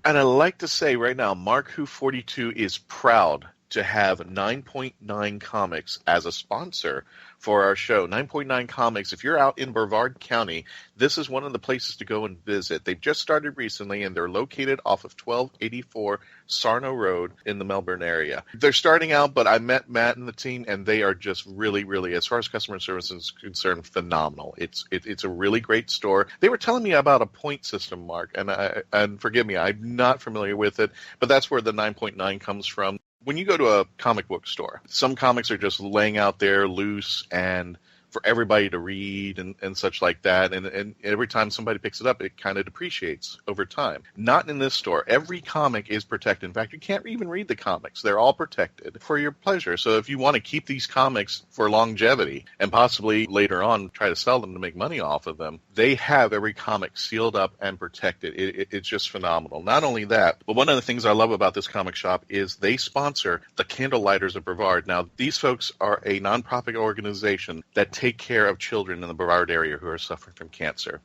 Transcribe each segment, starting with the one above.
And I like to say right now, Mark Who 42 is proud to have 9.9 Comics as a sponsor for our show. 9.9 Comics, if you're out in Brevard County, this is one of the places to go and visit. They've just started recently, and they're located off of 1284 Sarno Road in the Melbourne area. They're starting out, but I met Matt and the team, and they are just really, really, as far as customer service is concerned, phenomenal. It's a really great store. They were telling me about a point system, Mark, and forgive me, I'm not familiar with it, but that's where the 9.9 comes from. When you go to a comic book store, some comics are just laying out there loose and for everybody to read and such like that. And every time somebody picks it up, it kind of depreciates over time. Not in this store. Every comic is protected. In fact, you can't even read the comics. They're all protected for your pleasure. So if you want to keep these comics for longevity and possibly later on try to sell them to make money off of them, they have every comic sealed up and protected. It's just phenomenal. Not only that, but one of the things I love about this comic shop is they sponsor the Candlelighters of Brevard. Now, these folks are a nonprofit organization that take care of children in the Brevard area who are suffering from cancer.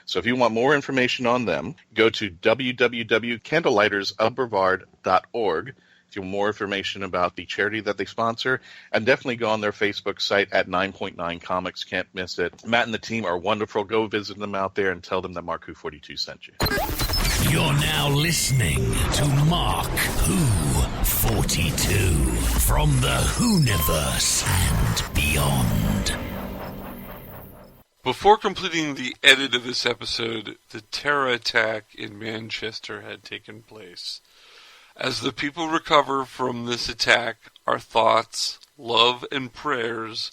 So if you want more information on them, go to www.candlelightersofbrevard.org. If you want more information about the charity that they sponsor, and definitely go on their Facebook site at 9.9 Comics. Can't miss it. Matt and the team are wonderful. Go visit them out there and tell them that Mark Who 42 sent you. You're now listening to Mark Who 42 from the Whoniverse and beyond. Before completing the edit of this episode, the terror attack in Manchester had taken place. As the people recover from this attack, our thoughts, love, and prayers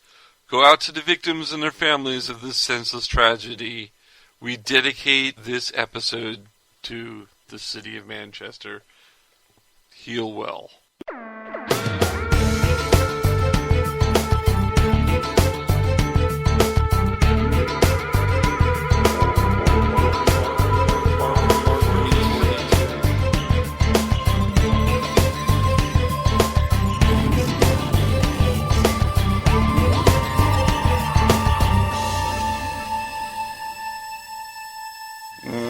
go out to the victims and their families of this senseless tragedy. We dedicate this episode to the city of Manchester. Heal well.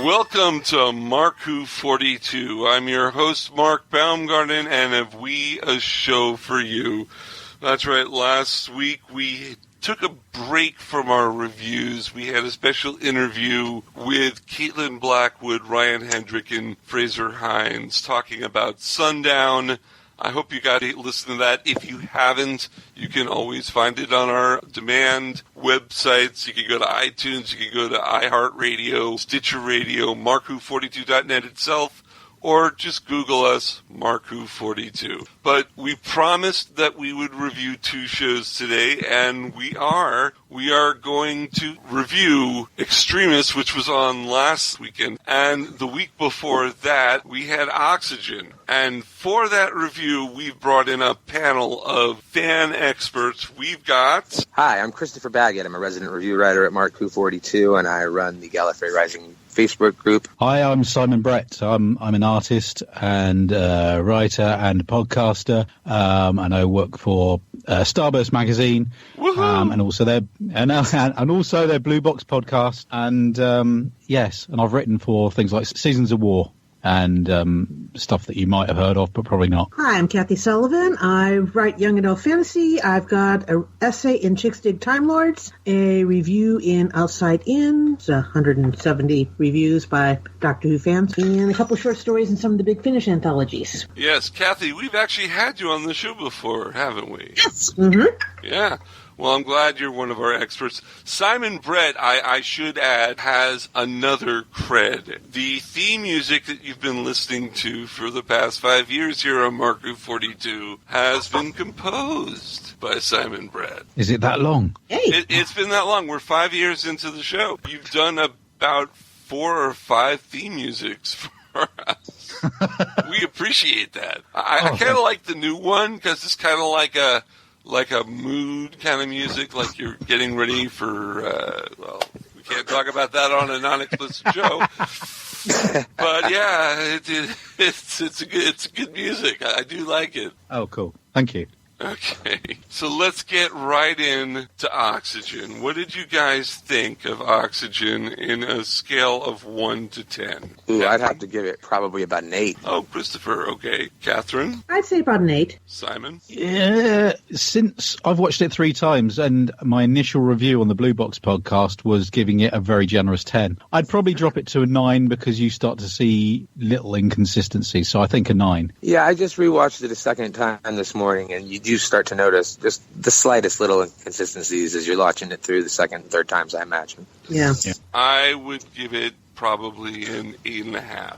Welcome to Mark Who 42. I'm your host, Mark Baumgarten, and have we a show for you. That's right, last week we took a break from our reviews. We had a special interview with Caitlin Blackwood, Ryan Hendrick, and Fraser Hines talking about Sundown. I hope you got to listen to that. If you haven't, you can always find it on our demand websites. You can go to iTunes, you can go to iHeartRadio, Stitcher Radio, MarkWho42.net itself, or just Google us, Mark Who 42. But we promised that we would review two shows today, and we are. We are going to review Extremis, which was on last weekend, and the week before that, we had Oxygen. And for that review, we've brought in a panel of fan experts. We've got... Hi, I'm Christopher Baggott. I'm a resident review writer at Mark Who 42, and I run the Gallifrey Rising Facebook group. Hi, I'm Simon Brett. I'm an artist and writer and podcaster, and I work for Starburst Magazine, and also their Blue Box podcast, and yes, and I've written for things like Seasons of War and stuff that you might have heard of, but probably not. Hi, I'm Kathryn Sullivan. I write young adult fantasy. I've got an essay in Chicks Dig Time Lords, a review in Outside In, it's 170 reviews by Doctor Who fans, and a couple of short stories in some of the Big Finish anthologies. Yes, Kathy, we've actually had you on the show before, haven't we? Yes. Mm-hmm. Yeah. Well, I'm glad you're one of our experts. Simon Brett, I should add, has another cred. The theme music that you've been listening to for the past 5 years here on Mark Who 42 has been composed by Simon Brett. Is it that long? Hey. It's been that long. We're 5 years into the show. You've done about 4 or 5 theme musics for us. We appreciate that. I kind of like the new one because it's kind of like a mood kind of music, like you're getting ready for, well, we can't talk about that on a non-explicit show. But yeah, it's good music. I do like it. Oh, cool. Thank you. Okay, so let's get right in to Oxygen. What did you guys think of Oxygen in a scale of 1 to 10? Ooh, I'd have to give it probably about an 8. Oh, Christopher, okay. Kathryn? I'd say about an 8. Simon? Yeah, since I've watched it 3 times, and my initial review on the Blue Box podcast was giving it a very generous 10. I'd probably drop it to a 9 because you start to see little inconsistency, so I think a 9. Yeah, I just rewatched it a second time this morning, and you do start to notice just the slightest little inconsistencies as you're watching it through the second and third times, I imagine. Yeah. I would give it probably an 8.5.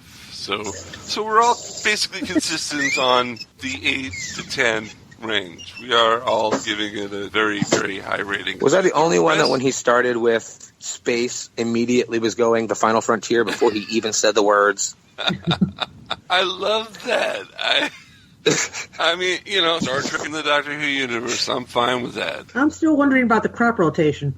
So we're all basically consistent on the 8 to 10 range. We are all giving it a very, very high rating. Was I the only one that when he started with space immediately was going the final frontier before he even said the words? I love that. I mean, Star Trek in the Doctor Who universe, I'm fine with that. I'm still wondering about the crop rotation.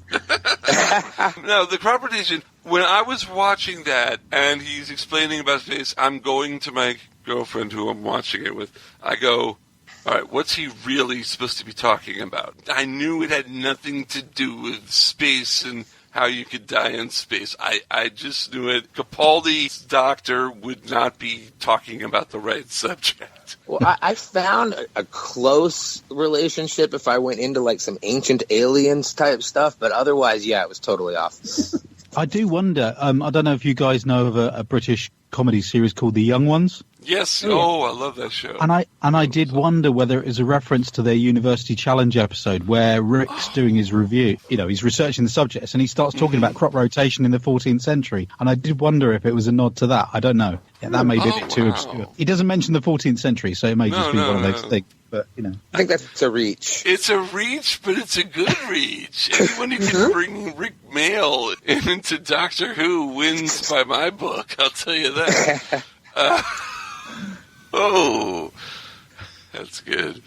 No, the crop rotation, when I was watching that and he's explaining about space, I'm going to my girlfriend who I'm watching it with. I go, all right, what's he really supposed to be talking about? I knew it had nothing to do with space and how you could die in space. I just knew it. Capaldi's doctor would not be talking about the right subject. Well, I found a close relationship if I went into like some ancient aliens type stuff, but otherwise, yeah, it was totally off. I do wonder, I don't know if you guys know of a British comedy series called The Young Ones. Yes. Oh, I love that show. And I did wonder whether it was a reference to their University Challenge episode where Rick's doing his review. He's researching the subjects and he starts talking about crop rotation in the 14th century. And I did wonder if it was a nod to that. I don't know. Yeah, that may be a bit too obscure. He doesn't mention the 14th century, so it may just be one of those things. But, I think that's a reach. It's a reach, but it's a good reach. Anyone who can bring Rick Mail into Doctor Who wins by my book, I'll tell you that. Oh, that's good.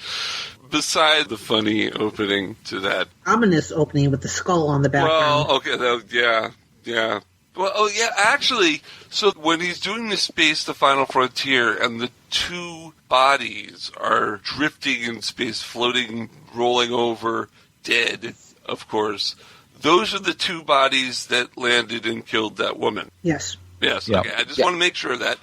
Beside the funny opening to that. Ominous opening with the skull on the background. Well, okay, yeah. Well, actually, so when he's doing the space, the final frontier, and the two bodies are drifting in space, floating, rolling over, dead, of course, those are the two bodies that landed and killed that woman. Yes. Yes, yep. Okay, I just want to make sure of that.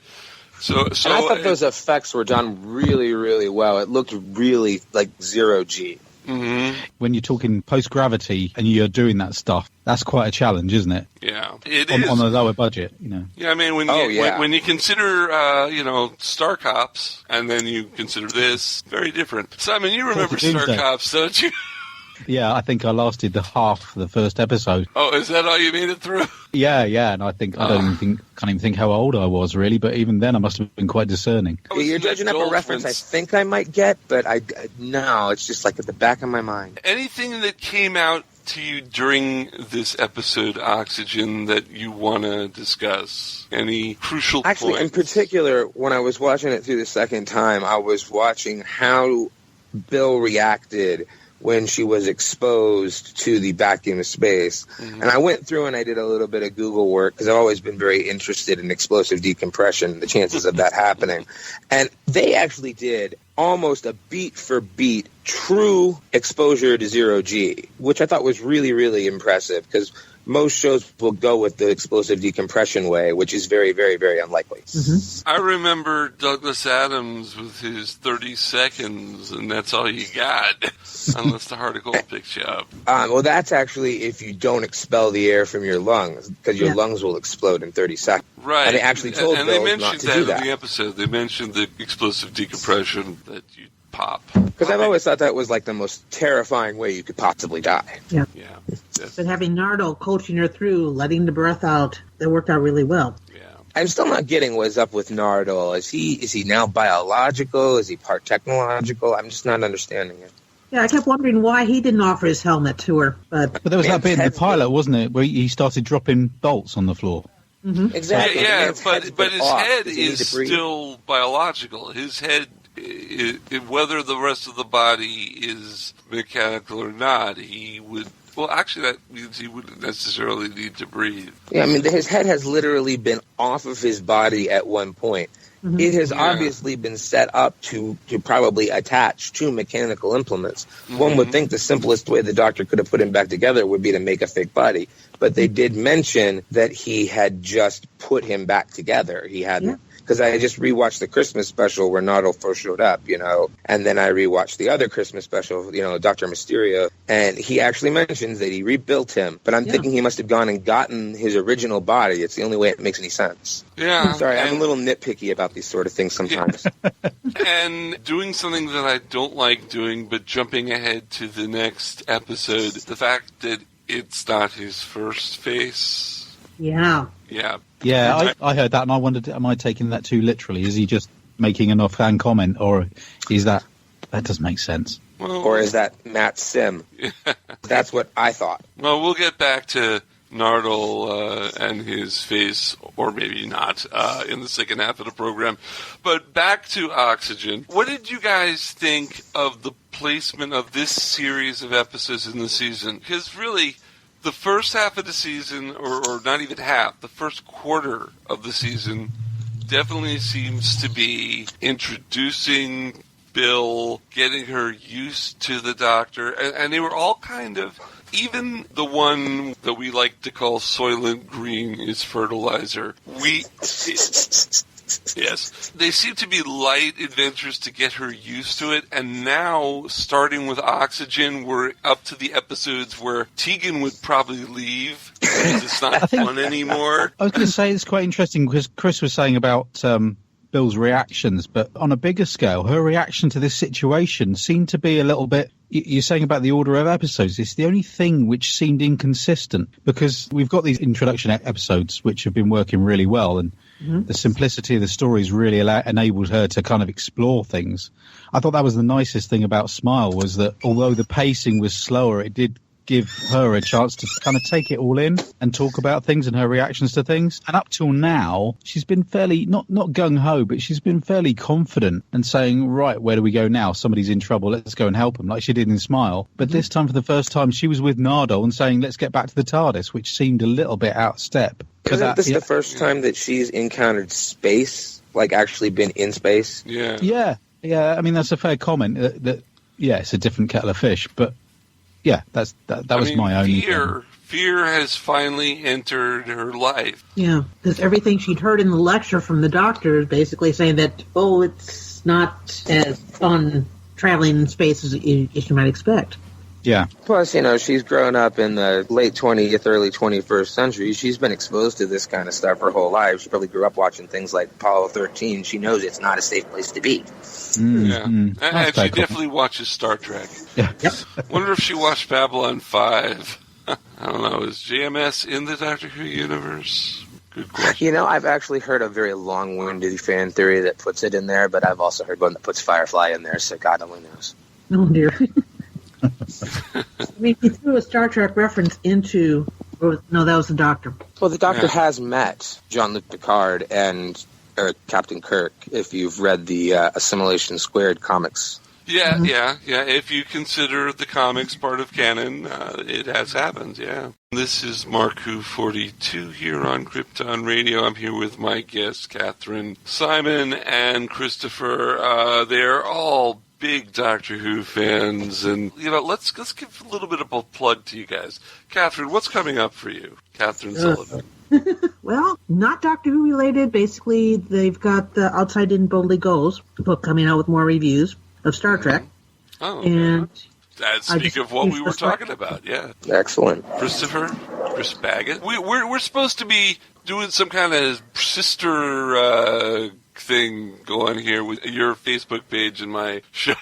So and I thought those effects were done really, really well. It looked really like 0G. Mm-hmm. When you're talking post-gravity and you're doing that stuff, that's quite a challenge, isn't it? Yeah, it is. On a lower budget, Yeah, I mean, when you consider, Star Cops, and then you consider this, very different. Simon, you remember Star Cops, don't you? Yeah, I think I lasted the half of the first episode. Oh, is that all you made it through? Yeah, and I think can't even think how old I was really, but even then I must have been quite discerning. You're judging up a reference I think I might get, but no, it's just like at the back of my mind. Anything that came out to you during this episode, Oxygen, that you want to discuss? Any crucial points? Actually, in particular, when I was watching it through the second time, I was watching how Bill reacted when she was exposed to the vacuum of space. Mm-hmm. And I went through and I did a little bit of Google work because I've always been very interested in explosive decompression, the chances of that happening. And they actually did almost a beat for beat true exposure to 0G, which I thought was really, really impressive because most shows will go with the explosive decompression way, which is very, very, very unlikely. Mm-hmm. I remember Douglas Adams with his 30 seconds, and that's all you got, unless the heart of gold picks you up. Well, that's actually if you don't expel the air from your lungs, because your lungs will explode in 30 seconds. Right. And they actually told Bill not to do that. And they mentioned that in the episode. They mentioned the explosive decompression that you pop. Because I've always thought that was like the most terrifying way you could possibly die. Yeah. Yes. But having Nardole coaching her through, letting the breath out, that worked out really well. Yeah. I'm still not getting what's up with Nardole. Is he now biological? Is he part technological? I'm just not understanding it. Yeah, I kept wondering why he didn't offer his helmet to her. But there was that bit in the pilot, wasn't it, where he started dropping bolts on the floor. Mm-hmm. Exactly. Yeah, but his head is still biological. His head, whether the rest of the body is mechanical or not, he would... Well, actually, that means he wouldn't necessarily need to breathe. Yeah, I mean, his head has literally been off of his body at one point. It has obviously been set up to probably attach to mechanical implements. One would think the simplest way the Doctor could have put him back together would be to make a fake body. But they did mention that he had just put him back together. He hadn't. Because I just rewatched the Christmas special where Nardole first showed up, and then I rewatched the other Christmas special, Dr. Mysterio, and he actually mentions that he rebuilt him. But I'm thinking he must have gone and gotten his original body. It's the only way it makes any sense. Yeah. Sorry, I'm a little nitpicky about these sort of things sometimes. And doing something that I don't like doing, but jumping ahead to the next episode, the fact that it's not his first face. Yeah. Yeah. Yeah, I heard that, and I wondered, am I taking that too literally? Is he just making an offhand comment, or is that doesn't make sense? Well, or is that Matt Sim? That's what I thought. Well, we'll get back to Nardole and his face, or maybe not, in the second half of the program. But back to Oxygen. What did you guys think of the placement of this series of episodes in the season? Because really, the first half of the season, or not even half, the first quarter of the season definitely seems to be introducing Bill, getting her used to the Doctor, and they were all kind of, even the one that we like to call Soylent Green is fertilizer. Yes. They seem to be light adventures to get her used to it, and now, starting with Oxygen, we're up to the episodes where Tegan would probably leave because it's not fun anymore. I was going to say it's quite interesting because Chris was saying about Bill's reactions, but on a bigger scale, her reaction to this situation seemed to be a little bit... You're saying about the order of episodes. It's the only thing which seemed inconsistent, because we've got these introduction episodes which have been working really well, and the simplicity of the stories really enabled her to kind of explore things. I thought that was the nicest thing about Smile, was that although the pacing was slower, it did give her a chance to kind of take it all in and talk about things and her reactions to things. And up till now, she's been fairly, not gung-ho, but she's been fairly confident and saying, right, where do we go now? Somebody's in trouble, let's go and help them, like she did in Smile. But this time, for the first time, she was with Nardole and saying, let's get back to the TARDIS, which seemed a little bit out of step. Isn't this the first time that she's encountered space, like actually been in space? Yeah. I mean, that's a fair comment. That it's a different kettle of fish, but yeah, that was my only fear has finally entered her life. Yeah, because everything she'd heard in the lecture from the Doctor is basically saying that, it's not as fun traveling in space as you might expect. Yeah. Plus, she's grown up in the late 20th, early 21st century. She's been exposed to this kind of stuff her whole life. She probably grew up watching things like Apollo 13. She knows it's not a safe place to be. And she definitely watches Star Trek. Yeah. Yep. Wonder if she watched Babylon 5. I don't know. Is JMS in the Doctor Who universe? Good question. I've actually heard a very long-winded fan theory that puts it in there, but I've also heard one that puts Firefly in there, so God only knows. Oh, dear. I mean, he threw a Star Trek reference into... No, that was the Doctor. Well, the Doctor has met Jean-Luc Picard and Captain Kirk, if you've read the Assimilation Squared comics. Yeah. If you consider the comics part of canon, it has happened, yeah. This is Mark Who 42 here on Krypton Radio. I'm here with my guests, Kathryn, Simon, and Christopher. They're all big Doctor Who fans, and let's give a little bit of a plug to you guys. Kathryn, what's coming up for you? Kathryn Sullivan. Well, not Doctor Who related. Basically, they've got the Outside In Boldly Goes book coming out with more reviews of Star Trek. Oh, and speak of what we were talking about, yeah. Excellent. Chris Baggott. We're supposed to be doing some kind of sister thing going here with your Facebook page and my show.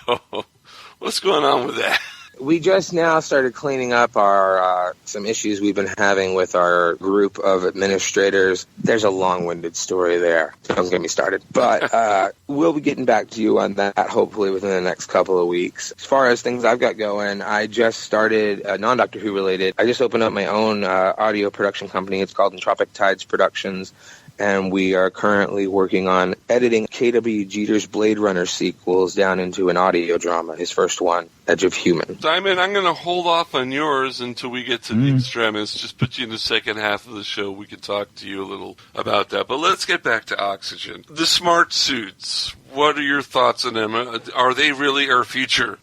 What's going on with that? We just now started cleaning up our some issues we've been having with our group of administrators. There's a long-winded story there. Don't get me started. But we'll be getting back to you on that hopefully within the next couple of weeks. As far as things I've got going, I just started, non-Doctor Who related, I just opened up my own audio production company. It's called Entropic Tides Productions. and we are currently working on editing K.W. Jeter's Blade Runner sequels down into an audio drama, his first one, Edge of Human. Simon, I'm going to hold off on yours until we get to the Extremis. Just put you in the second half of the show. We can talk to you a little about that. But let's get back to Oxygen. The smart suits, what are your thoughts on them? Are they really our future?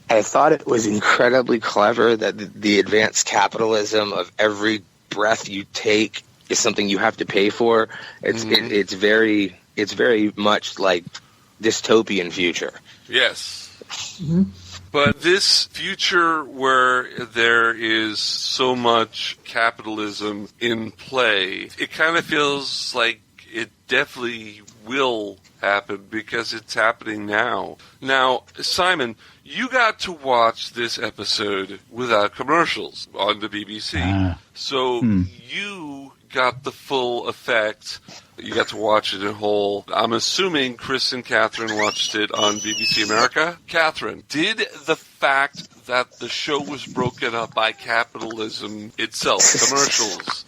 I thought it was incredibly clever that the advanced capitalism of every breath you take is something you have to pay for. It's very much like dystopian future. Yes. But this future where there is so much capitalism in play, it kind of feels like it definitely will happen because it's happening now. Now, Simon, you got to watch this episode without commercials on the BBC. So you got the full effect. You got to watch it in whole. I'm assuming Chris and Kathryn watched it on BBC America. Kathryn, did the fact that the show was broken up by capitalism itself, commercials,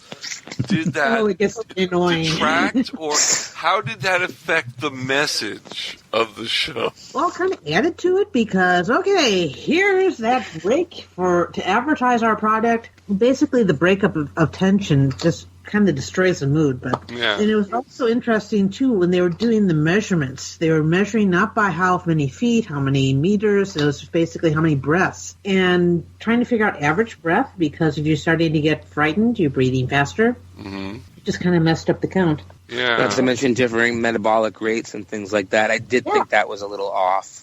did that it gets annoying. detract, or how did that affect the message of the show? Well, kind of added to it because, okay, here's that break to advertise our product. Basically, the breakup of tension just kind of destroys the mood. But and it was also interesting, too, when they were doing the measurements. They were measuring not by how many feet, how many meters. It was basically how many breaths. And trying to figure out average breath, because if you're starting to get frightened, you're breathing faster. It just kind of messed up the count. Yeah. Not to mention differing metabolic rates and things like that. I did think that was a little off.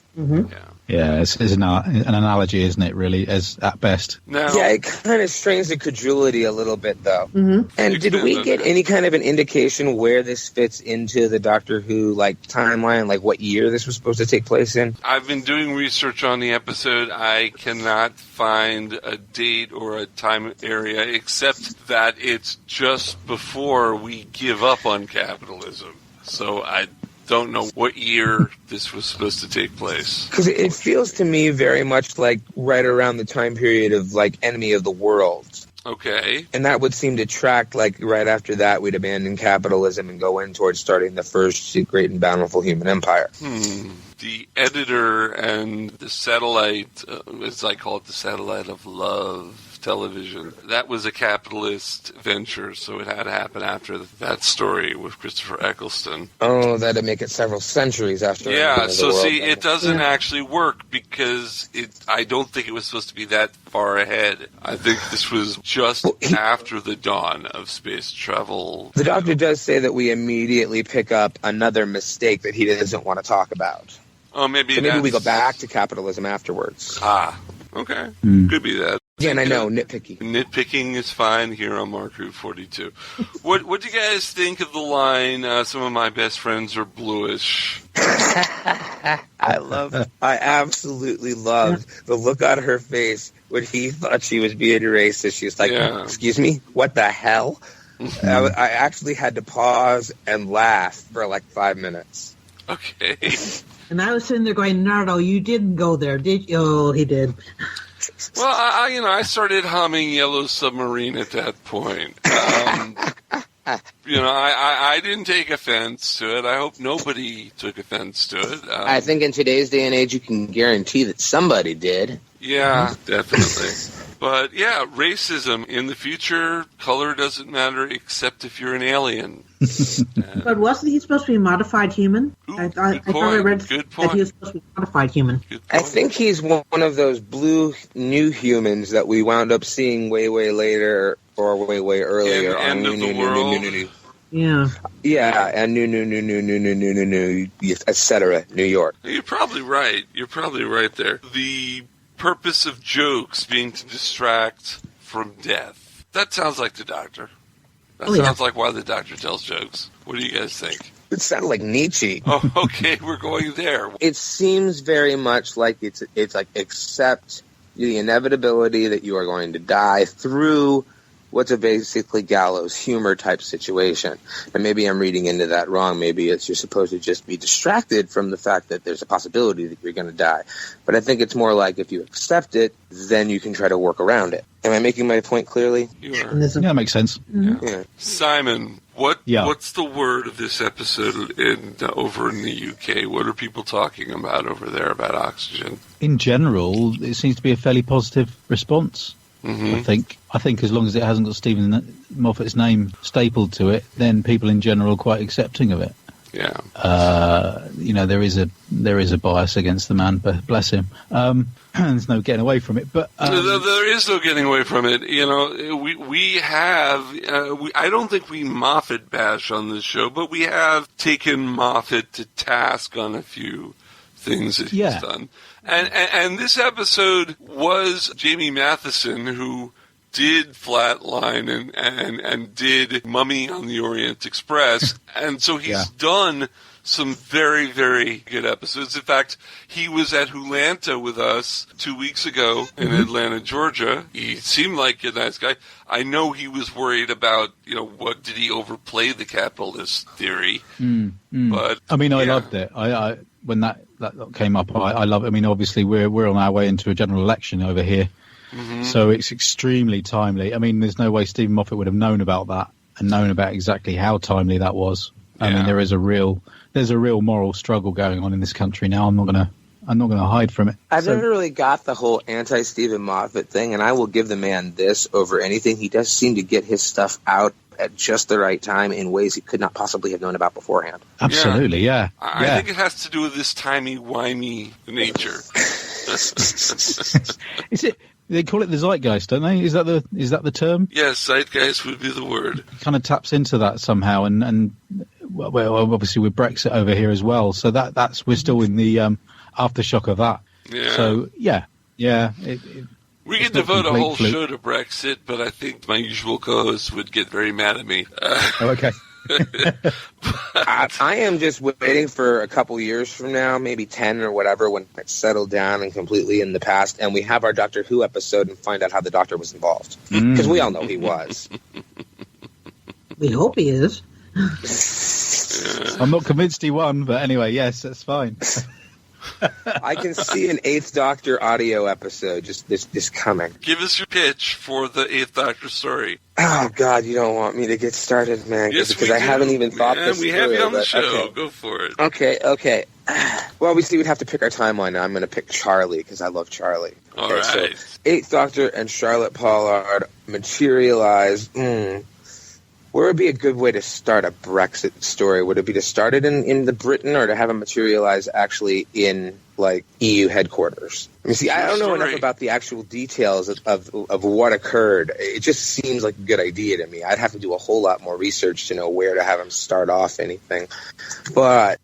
Yeah, it's an analogy, isn't it, really, as at best? Now, Yeah, it kind of strains the credulity a little bit, though. And did we get any kind of an indication where this fits into the Doctor Who timeline, like what year this was supposed to take place in? I've been doing research on the episode. I cannot find a date or a time area, except that it's just before we give up on capitalism. So I don't know what year this was supposed to take place. Because it feels to me very much like right around the time period of Enemy of the World. Okay. And that would seem to track right after that we'd abandon capitalism and go in towards starting the first great and bountiful human empire. The editor and the satellite, as I call it, the satellite of love television, that was a capitalist venture, so it had to happen after that story with Christopher Eccleston. Oh, that'd make it several centuries after. Yeah, so see, it doesn't actually work because I don't think it was supposed to be that far ahead. I think this was just after the dawn of space travel. The Doctor does say that we immediately pick up another mistake that he doesn't want to talk about. Oh, maybe we go back to capitalism afterwards. Okay. Could be that. Yeah, and I know, nitpicky. Nitpicking is fine here on Mark Who 42. What do you guys think of the line, some of my best friends are bluish? I absolutely loved the look on her face when he thought she was being racist. She was like, excuse me, what the hell? I actually had to pause and laugh for 5 minutes. Okay. And I was sitting there going, Nardo, you didn't go there, did you? Oh, he did. Well, I started humming Yellow Submarine at that point. I didn't take offense to it. I hope nobody took offense to it. I think in today's day and age, you can guarantee that somebody did. Yeah, definitely. But yeah, racism in the future, color doesn't matter except if you're an alien. But wasn't he supposed to be a modified human? I thought I read that he was supposed to be a modified human. I think he's one of those blue new humans that we wound up seeing way later or way earlier on End of the World. Yeah. Yeah, and new, etc. New York. You're probably right. You're probably right there. The purpose of jokes being to distract from death. That sounds like the Doctor. That sounds like why the Doctor tells jokes. What do you guys think? It sounded like Nietzsche. Oh, okay, we're going there. It seems very much like it's like accept the inevitability that you are going to die through what's a basically gallows humor type situation. And maybe I'm reading into that wrong. Maybe you're supposed to just be distracted from the fact that there's a possibility that you're going to die. But I think it's more like if you accept it, then you can try to work around it. Am I making my point clearly? You are. Yeah, that makes sense. Yeah. Simon, What's the word of this episode over in the UK? What are people talking about over there about Oxygen? In general, it seems to be a fairly positive response. Mm-hmm. I think as long as it hasn't got Stephen Moffat's name stapled to it, then people in general are quite accepting of it. Yeah. There is a bias against the man, but bless him. There's no getting away from it. But there is no getting away from it. We have. I don't think we Moffat bash on this show, but we have taken Moffat to task on a few things that he's done. And this episode was Jamie Matheson, who did Flatline and did Mummy on the Orient Express. And so he's done some very, very good episodes. In fact, he was at Hulanta with us 2 weeks ago in Atlanta, Georgia. He seemed like a nice guy. I know he was worried about, what did he overplay the capitalist theory? But I mean, I loved it. I when that came up, I love it. I mean, obviously we're on our way into a general election over here. So it's extremely timely. I mean, there's no way Stephen Moffat would have known about that and known about exactly how timely that was. I mean, there's a real moral struggle going on in this country now. I'm not gonna hide from it. I've never really got the whole anti-Stephen Moffat thing, and I will give the man this over anything. He does seem to get his stuff out at just the right time in ways he could not possibly have known about beforehand. Absolutely, yeah. I think it has to do with this timey-wimey nature. Is it? They call it the zeitgeist, don't they? Is that the term? Yes, zeitgeist would be the word. It kind of taps into that somehow, and well, obviously with Brexit over here as well. So that's we're still in the aftershock of that. Yeah. So yeah. We could devote a whole show to Brexit, but I think my usual co-host would get very mad at me. Okay. I am just waiting for a couple years from now, maybe 10 or whatever, when it's settled down and completely in the past, and we have our Doctor Who episode and find out how the Doctor was involved. Because we all know he was. We hope he is. I'm not convinced he won, but anyway, yes, that's fine. I can see an Eighth Doctor audio episode just coming. Give us your pitch for the Eighth Doctor story. Oh, God, you don't want me to get started, man, because I haven't even thought this through. We have you on the show. Okay. Go for it. Okay. Well, we would have to pick our timeline now. I'm going to pick Charlie, because I love Charlie. All right. So Eighth Doctor and Charlotte Pollard materialize. Where would be a good way to start a Brexit story? Would it be to start it in the Britain, or to have it materialize actually in EU headquarters? I mean, see, I don't know enough about the actual details of what occurred. It just seems like a good idea to me. I'd have to do a whole lot more research to know where to have him start off anything. But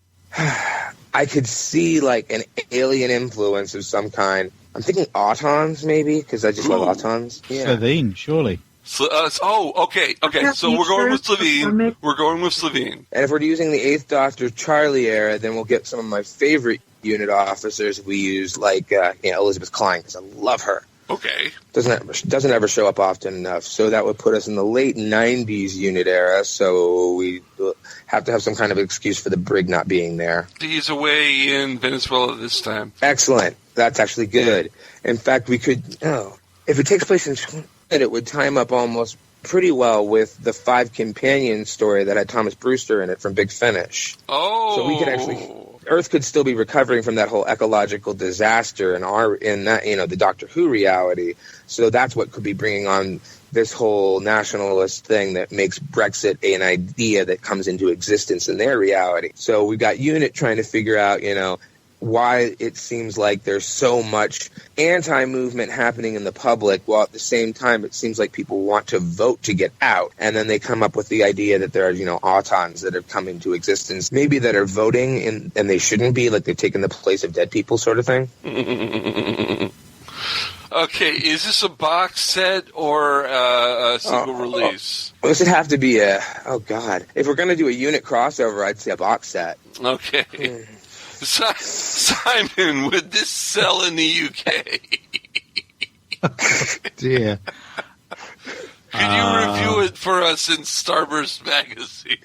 I could see an alien influence of some kind. I'm thinking Autons, maybe, because I just love Autons. Yeah. Slovene, surely. Okay. So we're going with Slovene. And if we're using the Eighth Doctor Charlie era, then we'll get some of my favorite unit officers we use, Elizabeth Klein, because I love her. Okay. Doesn't ever show up often enough. So that would put us in the late 90s unit era. So we have to have some kind of excuse for the brig not being there. He's away in Venezuela this time. Excellent. That's actually good. In fact, we could. If it takes place in. And it would time up almost pretty well with the 5 Companions story that had Thomas Brewster in it from Big Finish. Oh. So we could Earth could still be recovering from that whole ecological disaster in that, the Doctor Who reality. So that's what could be bringing on this whole nationalist thing that makes Brexit an idea that comes into existence in their reality. So we've got UNIT trying to figure out, why it seems like there's so much anti-movement happening in the public, while at the same time it seems like people want to vote to get out. And then they come up with the idea that there are, Autons that have come into existence, maybe that are voting and they shouldn't be, they've taken the place of dead people sort of thing. Okay, is this a box set or a single release? This would have to be if we're going to do a unit crossover, I'd say a box set. Okay. Simon, would this sell in the UK? Oh, dear. Could you review it for us in Starburst Magazine?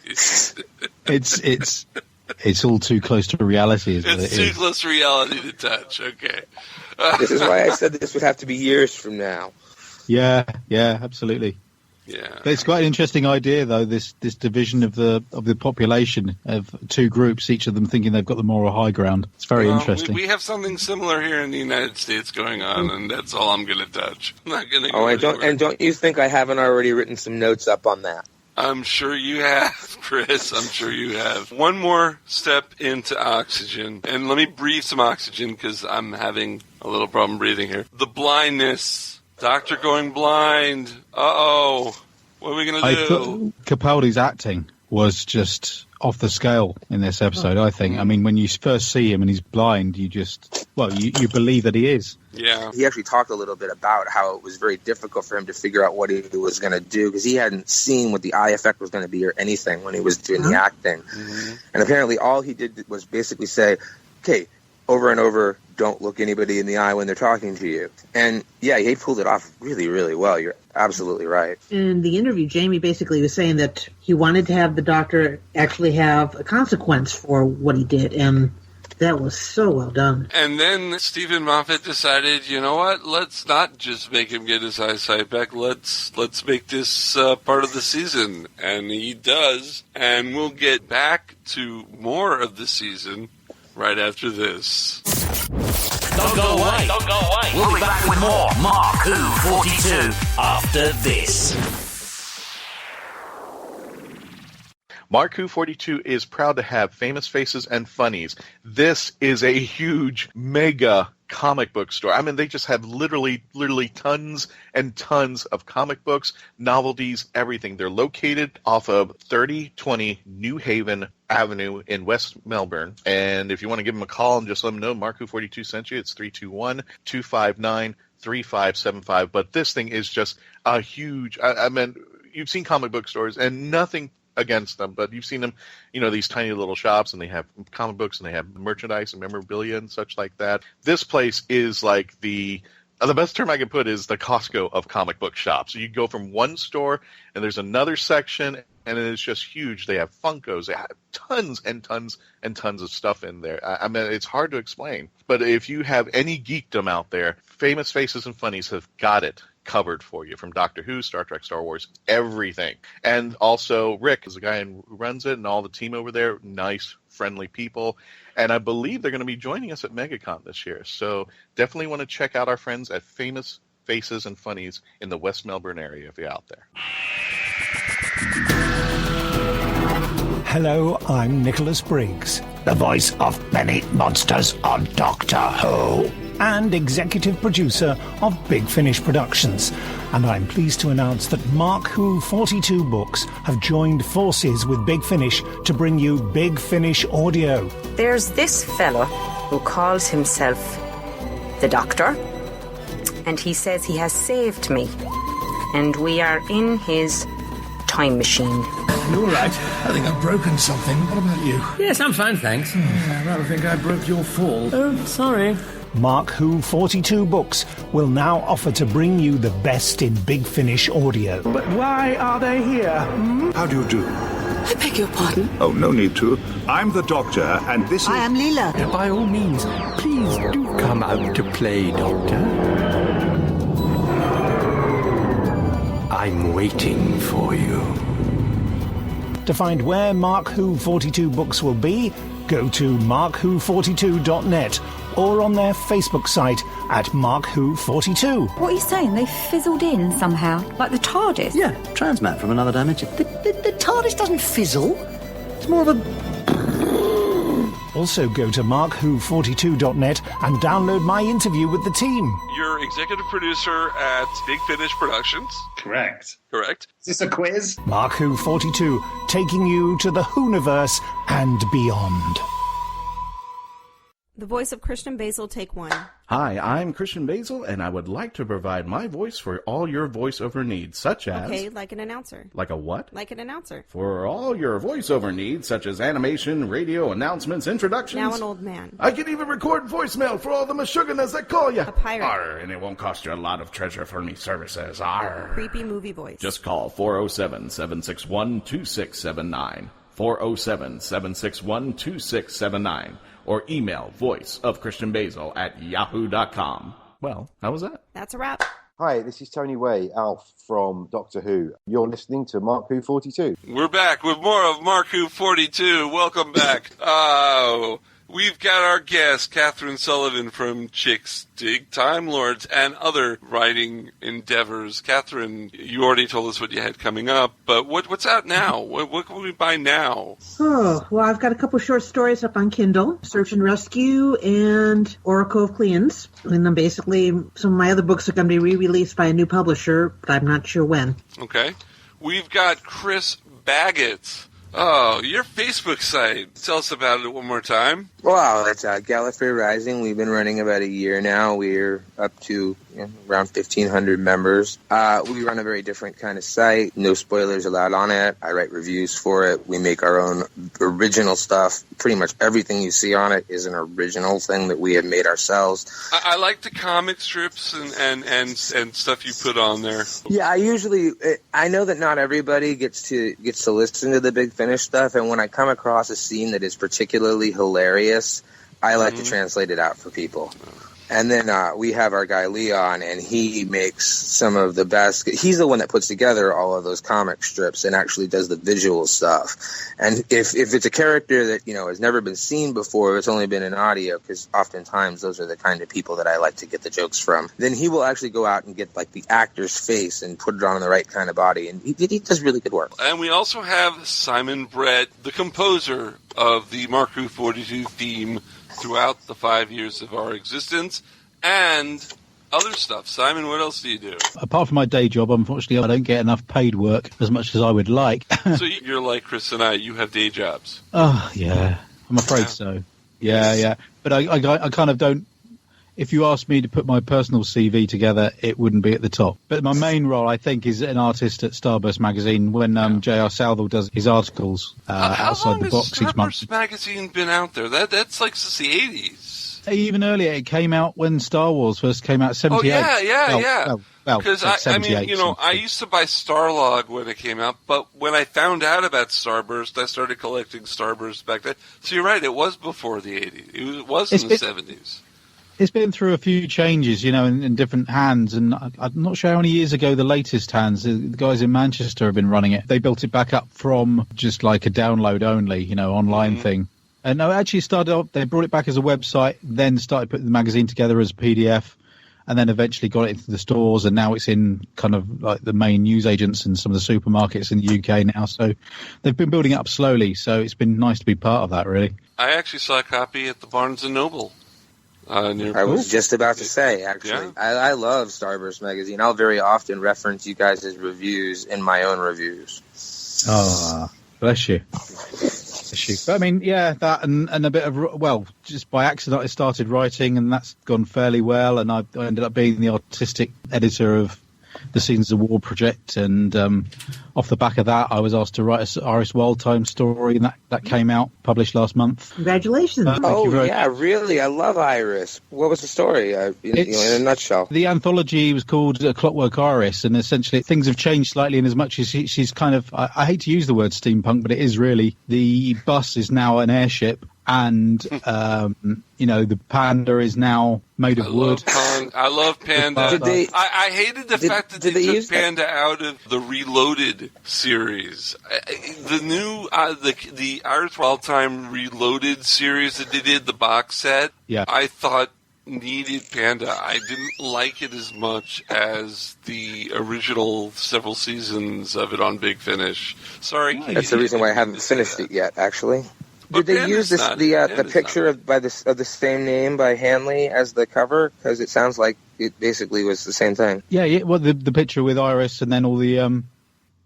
It's all too close to reality, is what it is. It's too close to reality to touch. Okay. This is why I said this would have to be years from now. Yeah, absolutely. Yeah. But it's quite an interesting idea, though, this division of the population of two groups, each of them thinking they've got the moral high ground. It's very interesting. We have something similar here in the United States going on, and that's all I'm going to touch. I'm not going to go and don't you think I haven't already written some notes up on that? I'm sure you have, Chris. I'm sure you have. One more step into Oxygen. And let me breathe some oxygen because I'm having a little problem breathing here. The blindness. Doctor going blind. Uh-oh. What are we going to do? I thought Capaldi's acting was just off the scale in this episode, I think. I mean, when you first see him and he's blind, you believe that he is. Yeah. He actually talked a little bit about how it was very difficult for him to figure out what he was going to do because he hadn't seen what the eye effect was going to be or anything when he was doing the acting. Mm-hmm. And apparently all he did was basically say, okay, over and over, don't look anybody in the eye when they're talking to you. And yeah, he pulled it off really, really well. You're absolutely right. In the interview, Jamie basically was saying that he wanted to have the doctor actually have a consequence for what he did, and that was so well done. And then Stephen Moffat decided, you know what? Let's not just make him get his eyesight back. Let's make this part of the season. And he does. And we'll get back to more of the season right after this. Don't go away. Don't go away. We'll be back with more Mark Who 42 after this. Mark Who 42 is proud to have Famous Faces and Funnies. This is a huge, mega comic book store. I mean, they just have literally tons and tons of comic books, novelties, everything. They're located off of 3020 New Haven Avenue in West Melbourne. And if you want to give them a call and just let them know Mark Who 42 sent you, it's 321-259-3575. But this thing is just a huge, I mean, you've seen comic book stores and nothing against them, but you've seen them, these tiny little shops, and they have comic books and they have merchandise and memorabilia and such like that. This place is like the best term I can put is the Costco of comic book shops. So you go from one store and there's another section and it's just huge. They have Funkos, they have tons and tons and tons of stuff in there. I mean, it's hard to explain, but if you have any geekdom out there, Famous Faces and Funnies have got it covered for you, from Doctor Who, Star Trek, Star Wars, everything. And also Rick is the guy who runs it, and all the team over there, nice, friendly people. And I believe they're going to be joining us at MegaCon this year. So definitely want to check out our friends at Famous Faces and Funnies in the West Melbourne area if you're out there. Hello, I'm Nicholas Briggs, the voice of many monsters on Doctor Who, and executive producer of Big Finish Productions. And I'm pleased to announce that Mark Who 42 Books have joined forces with Big Finish to bring you Big Finish Audio. There's this fella who calls himself the Doctor, and he says he has saved me, and we are in his time machine. You're all right. I think I've broken something. What about you? Yes, I'm fine, thanks. I rather think I broke your fall. Oh, sorry. Mark Who 42 Books will now offer to bring you the best in Big Finish audio. But why are they here? How do you do? I beg your pardon? Oh, no need to. I'm the Doctor, and this is... I am Leela. By all means, please do come out to play, Doctor. I'm waiting for you. To find where Mark Who 42 Books will be, go to markwho42.net or on their Facebook site at markwho42. What are you saying? They fizzled in somehow? Like the TARDIS? Yeah, transmat from another dimension. The TARDIS doesn't fizzle. It's more of a... Also go to markwho42.net and download my interview with the team. You're executive producer at Big Finish Productions. Correct. Is this a quiz? Mark Who 42, taking you to the Whoniverse and beyond. The voice of Christian Basil, take one. Hi, I'm Christian Basil, and I would like to provide my voice for all your voiceover needs, such as... Okay, like an announcer. Like a what? Like an announcer. For all your voiceover needs, such as animation, radio, announcements, introductions... Now an old man. I can even record voicemail for all the Meshuggahs that call you. A pirate. Arr, and it won't cost you a lot of treasure for me services. Arr. Creepy movie voice. Just call 407-761-2679. 407-761-2679. Or email voiceofchristianbasil@yahoo.com. Well, how was that? That's a wrap. Hi, this is Tony Way, Alf from Doctor Who. You're listening to Mark Who 42. We're back with more of Mark Who 42. Welcome back. We've got our guest, Kathryn Sullivan from Chicks Dig Time Lords and other writing endeavors. Kathryn, you already told us what you had coming up, but what's out now? What can we buy now? Oh, well, I've got a couple short stories up on Kindle, Search and Rescue and Oracle of Cleans. And then basically some of my other books are going to be re-released by a new publisher, but I'm not sure when. Okay. We've got Chris Baggott. Oh, your Facebook site. Tell us about it one more time. Wow, it's Gallifrey Rising. We've been running about a year now. We're up to around 1,500 members. We run a very different kind of site. No spoilers allowed on it. I write reviews for it. We make our own original stuff. Pretty much everything you see on it is an original thing that we have made ourselves. I like the comic strips and stuff you put on there. Yeah, I know that not everybody gets to listen to the Big Finish stuff, and when I come across a scene that is particularly hilarious, I like to translate it out for people. And then we have our guy Leon, and he makes some of the best. He's the one that puts together all of those comic strips and actually does the visual stuff. And if it's a character that has never been seen before, it's only been in audio, because oftentimes those are the kind of people that I like to get the jokes from, then he will actually go out and get like the actor's face and put it on the right kind of body, and he does really good work. And we also have Simon Brett, the composer of the Mark Who 42 theme throughout the 5 years of our existence, and other stuff. Simon, what else do you do? Apart from my day job, unfortunately, I don't get enough paid work as much as I would like. So you're like Chris and I, you have day jobs. Oh, yeah. I'm afraid so. Yeah. But I kind of don't... If you asked me to put my personal CV together, it wouldn't be at the top. But my main role, I think, is an artist at Starburst Magazine when J.R. Southall does his articles outside the box each month. How long has Starburst Magazine been out there? That's like since the 80s. Even earlier, it came out when Star Wars first came out, 78. Oh, yeah. Because I used to buy Starlog when it came out, but when I found out about Starburst, I started collecting Starburst back then. So you're right, it was before the 80s. It was in the 70s. It's been through a few changes, in different hands, and I'm not sure how many years ago the latest hands, the guys in Manchester have been running it. They built it back up from just like a download only, online thing. And no, it actually started off, they brought it back as a website, then started putting the magazine together as a PDF, and then eventually got it into the stores, and now it's in kind of like the main newsagents and some of the supermarkets in the UK now. So they've been building it up slowly, so it's been nice to be part of that, really. I actually saw a copy at the Barnes & Noble. I was just about to say, actually. Yeah. I love Starburst Magazine. I'll very often reference you guys' reviews in my own reviews. Oh, bless you. But I mean, that and a bit of, just by accident I started writing, and that's gone fairly well, and I ended up being the artistic editor of the Seasons of War project, and off the back of that I was asked to write a Iris Wildtime story, and that came out, published last month. Congratulations. Really, I love Iris. What was the story in a nutshell? The anthology was called Clockwork Iris, and essentially things have changed slightly in as much as she's kind of, I hate to use the word steampunk, but it is really, the bus is now an airship, and the panda is now made of wood. I love Panda. I hated the fact that they took Panda out of the Reloaded series. The new the Iris Wildtime Reloaded series that they did, the box set, I thought needed Panda. I didn't like it as much as the original several seasons of it on Big Finish. Sorry. That's the reason why I haven't finished it yet, actually. Did they use the picture of the same name by Hanley as the cover? Because it sounds like it basically was the same thing. Yeah. Well, the picture with Iris and then all the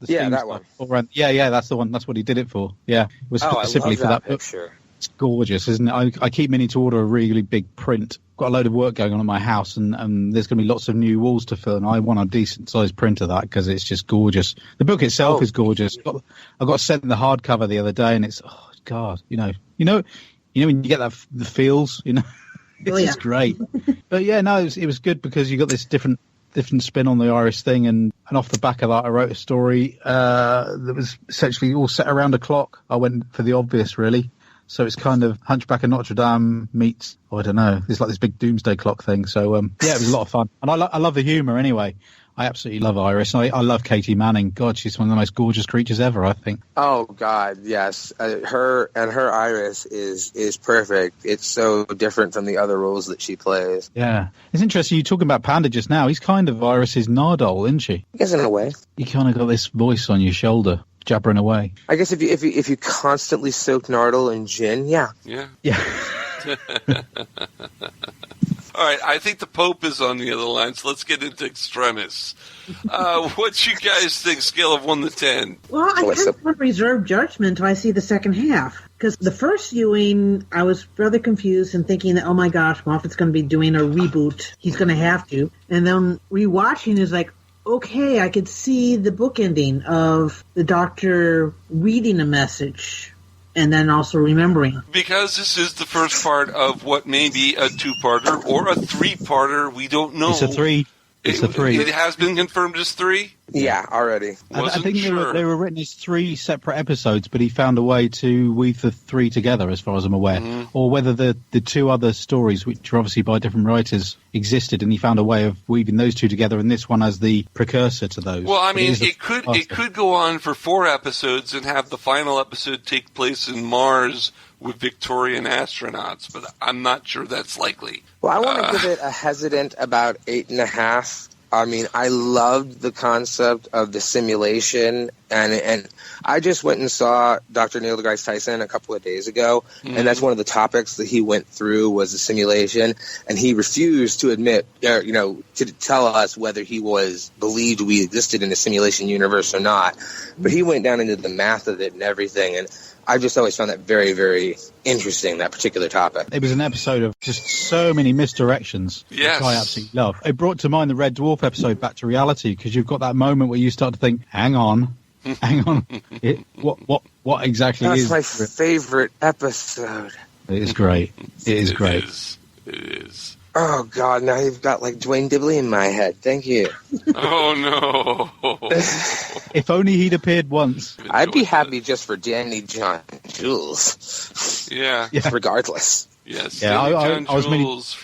that one. Around. Yeah, that's the one. That's what he did it for. Yeah, it was specifically for that picture. It's gorgeous, isn't it? I keep meaning to order a really big print. Got a load of work going on at my house, and there's going to be lots of new walls to fill, and I want a decent sized print of that because it's just gorgeous. The book itself is gorgeous. I got sent the hardcover the other day, and it's God, you know when you get the feels, it's just great. But it was good because you got this different spin on the Iris thing, and off the back of that, I wrote a story that was essentially all set around a clock. I went for the obvious, really. So it's kind of Hunchback of Notre Dame meets, I don't know, it's like this big doomsday clock thing. So, yeah, it was a lot of fun. And I love the humour anyway. I absolutely love Iris. I love Katie Manning. God, she's one of the most gorgeous creatures ever, I think. Oh, God, her Iris is perfect. It's so different from the other roles that she plays. Yeah. It's interesting, you're talking about Panda just now. He's kind of Iris's Nardole, isn't she? I guess in a way. You kind of got this voice on your shoulder, jabbering away. I guess if you constantly soak Nardole in gin, yeah. Yeah. Yeah. All right, I think the Pope is on the other line, so let's get into Extremis. What you guys think, scale of 1 to 10? Well, I kind of want reserved judgment until I see the second half. Because the first viewing, I was rather confused and thinking that, oh my gosh, Moffat's going to be doing a reboot. He's going to have to. And then rewatching is like, okay, I could see the book ending of the Doctor reading a message. And then also remembering. Because this is the first part of what may be a 2-parter or a 3-parter, we don't know. It's a 3. It's a 3. It has been confirmed as 3? Yeah, already. I think they were written as 3 separate episodes, but he found a way to weave the 3 together, as far as I'm aware. Mm-hmm. Or whether the 2 other stories, which are obviously by different writers, existed, and he found a way of weaving those 2 together, and this one as the precursor to those. Well, I mean, it could go on for 4 episodes and have the final episode take place in Mars with Victorian astronauts, but I'm not sure that's likely. Well, I want to give it a hesitant about 8.5. I mean, I loved the concept of the simulation, and I just went and saw Dr. Neil deGrasse Tyson a couple of days ago, and that's one of the topics that he went through was the simulation, and he refused to admit, to tell us whether he believed we existed in a simulation universe or not, but he went down into the math of it and everything, and I just always found that very, very interesting, that particular topic. It was an episode of just so many misdirections, yes, which I absolutely love. It brought to mind the Red Dwarf episode Back to Reality, because you've got that moment where you start to think, hang on. What exactly is... That's my favorite episode. It is great. It is great. It is. Oh, God, now you've got, Dwayne Dibley in my head. Thank you. Oh, no. If only he'd appeared once. I'd be happy just for Danny John Jules. Yeah. Regardless. Yes, yeah, Danny John Jules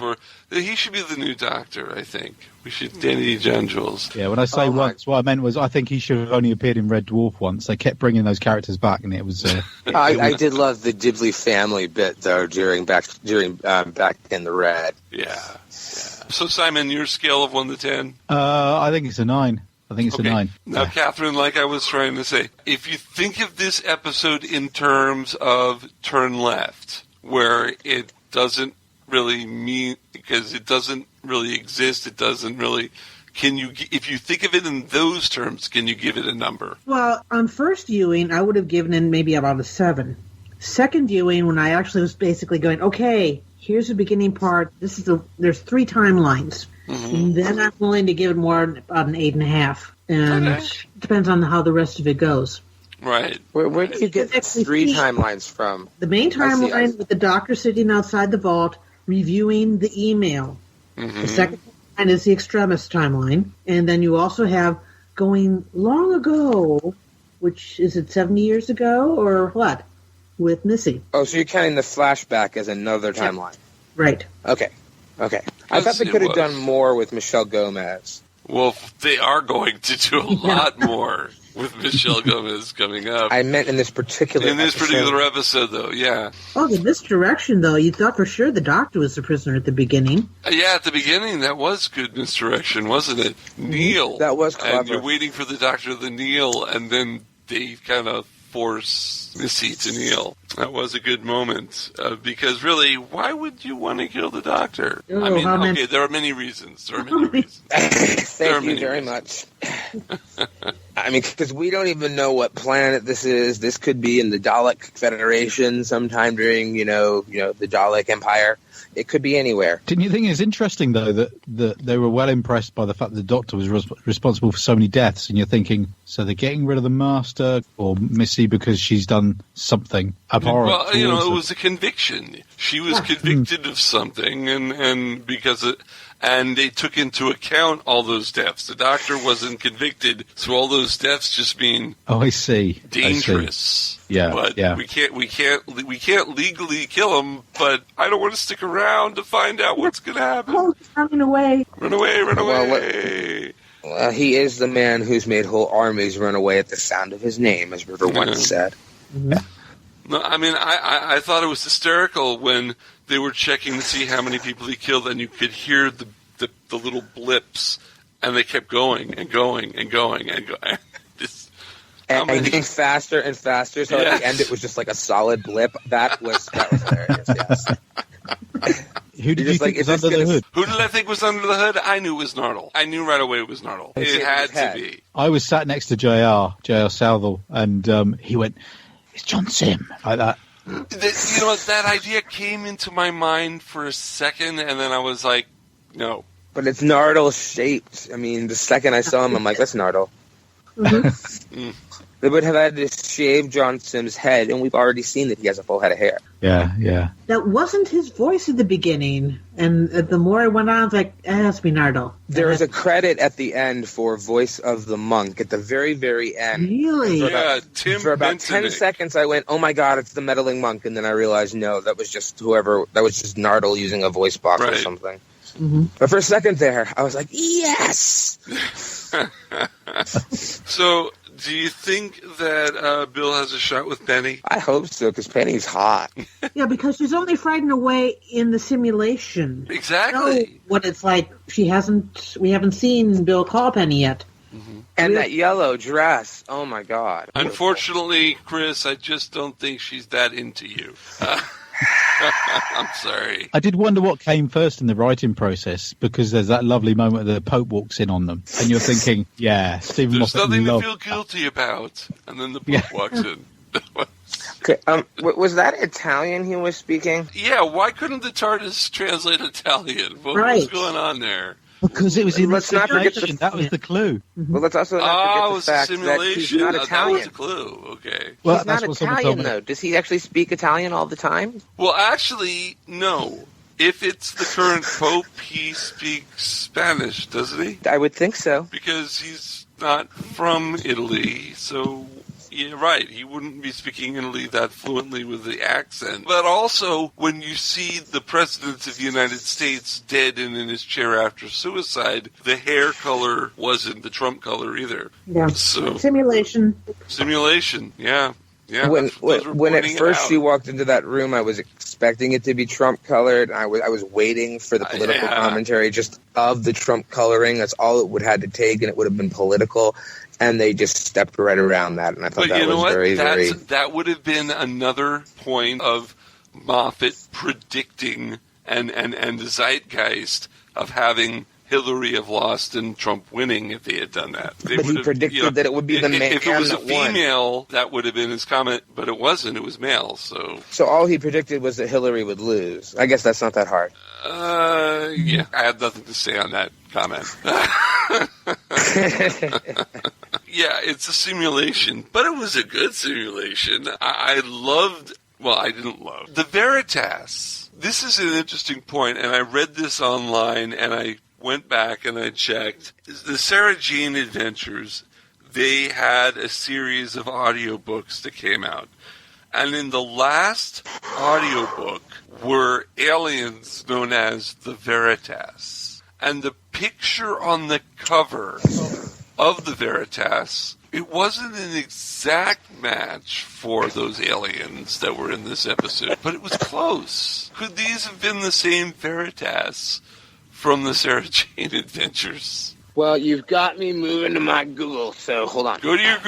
he should be the new Doctor, I think. We should Danny John Jules. Yeah, when I say once, what I meant was I think he should have only appeared in Red Dwarf once. They kept bringing those characters back, and it was... I did love the Dibley family bit, though, during Back in the Red. Yeah. So, Simon, your scale of 1 to 10? I think it's a 9. I think it's a 9. Now, Kathryn, like I was trying to say, if you think of this episode in terms of turn left, where it doesn't really mean, because it doesn't really exist, it doesn't really... if you think of it in those terms, can you give it a number? Well, on first viewing, I would have given it maybe about a 7. Second viewing, when I actually was basically going, okay, here's the beginning part. There's 3 timelines. Mm-hmm. And then I'm willing to give it more about an 8.5. And it depends on how the rest of it goes. Right. Where do you get 3 timelines from? The main timeline with the Doctor sitting outside the vault reviewing the email. Mm-hmm. The second timeline is the Extremis timeline. And then you also have going long ago, which is it 70 years ago or what? With Missy. Oh, so you're counting the flashback as another timeline. Right. Okay. I thought they could have done more with Michelle Gomez. Well, they are going to do a lot more with Michelle Gomez coming up. I meant in this particular episode, though, yeah. Oh, the misdirection, though. You thought for sure the Doctor was the prisoner at the beginning. Yeah, at the beginning, that was good misdirection, wasn't it? Neil. That was clever. And you're waiting for the Doctor to kneel, and then they kind of force Missy to kneel. That was a good moment, because really, why would you want to kill the Doctor? Oh, I mean, there are many reasons. Thank you very much. I mean, because we don't even know what planet this is. This could be in the Dalek Federation sometime during, the Dalek Empire. It could be anywhere. Didn't you think it's interesting, though, that they were well impressed by the fact that the Doctor was responsible for so many deaths, and you're thinking, so they're getting rid of the Master or Missy because she's done done something abhorrent. Well, towards it them. was a conviction. She was convicted of something, and because and they took into account all those deaths. The doctor wasn't convicted, so all those deaths just mean I see. dangerous. Yeah, but yeah. we can't legally kill him. But I don't want to stick around to find out what's going to happen. Oh, he's running away. Run away. Well, he is the man who's made whole armies run away at the sound of his name, as River once said. Mm-hmm. No, I mean, I thought it was hysterical when they were checking to see how many people he killed, and you could hear the little blips, and they kept going and going and going and going. And getting faster and faster, so at the end it was just like a solid blip. That was hilarious, yes. Who did you think was under the hood? Who did I think was under the hood? I knew it was Nardole. I knew right away it was Nardole. It had to be. I was sat next to JR Southall, and he went, "It's John Sim," like that. That idea came into my mind for a second, and then I was like, no. But it's Nardole shaped. I mean, the second I saw him, I'm like, that's Nardole. Mm-hmm. They would have had to shave John Sim's head, and we've already seen that he has a full head of hair. Yeah. That wasn't his voice at the beginning, and the more I went on, I was like, it has to be Nardole. There is a credit at the end for voice of the monk at the very, very end. Really? For about 10 seconds, I went, oh my god, it's the meddling monk, and then I realized, no, that was just Nardole using a voice box or something. Mm-hmm. But for a second there, I was like, yes! So, do you think that Bill has a shot with Penny? I hope so, because Penny's hot. Yeah, because she's only frightened away in the simulation. Exactly. So what it's like, we haven't seen Bill call Penny yet. Mm-hmm. And that yellow dress, oh my god. Unfortunately, Chris, I just don't think she's that into you. I'm sorry. I did wonder what came first in the writing process, because there's that lovely moment that the Pope walks in on them, and you're thinking, yeah, Stephen There's Moffat nothing to loved feel guilty about. And then the Pope walks in. Okay, was that Italian he was speaking? Yeah, why couldn't the TARDIS translate Italian? What was going on there? Because it was in Let's the not forget simulation. That was the clue. Well, let's also not forget the fact that he's not That Italian. was a clue. Okay. Well, He's not Italian, though. Does he actually speak Italian all the time? Well, actually, no. If it's the current Pope, he speaks Spanish, doesn't he? I would think so. Because he's not from Italy, so... Yeah, right. He wouldn't be speaking Italy that fluently with the accent. But also, when you see the President of the United States dead and in his chair after suicide, the hair color wasn't the Trump color either. Yeah. So, Simulation, yeah. Yeah. When at first she walked into that room, I was expecting it to be Trump colored. I was waiting for the political commentary just of the Trump coloring. That's all it would have to take, and it would have been political. And they just stepped right around that, and I thought that was very, very... That would have been another point of Moffat predicting and the zeitgeist of having Hillary have lost and Trump winning if they had done that. But he predicted that it would be the man if it was a that won. female, that would have been his comment, but it wasn't. It was male, so... So all he predicted was that Hillary would lose. I guess that's not that hard. Yeah, I have nothing to say on that comment. Yeah, it's a simulation, but it was a good simulation. I loved... Well, I didn't love... The Veritas. This is an interesting point, and I read this online, and I went back and I checked. The Sarah Jane Adventures, they had a series of audiobooks that came out. And in the last audiobook were aliens known as the Veritas. And the picture on the cover of the Veritas, it wasn't an exact match for those aliens that were in this episode, but it was close. Could these have been the same Veritas from the Sarah Jane Adventures? Well, you've got me moving to my Google, so hold on. Go to your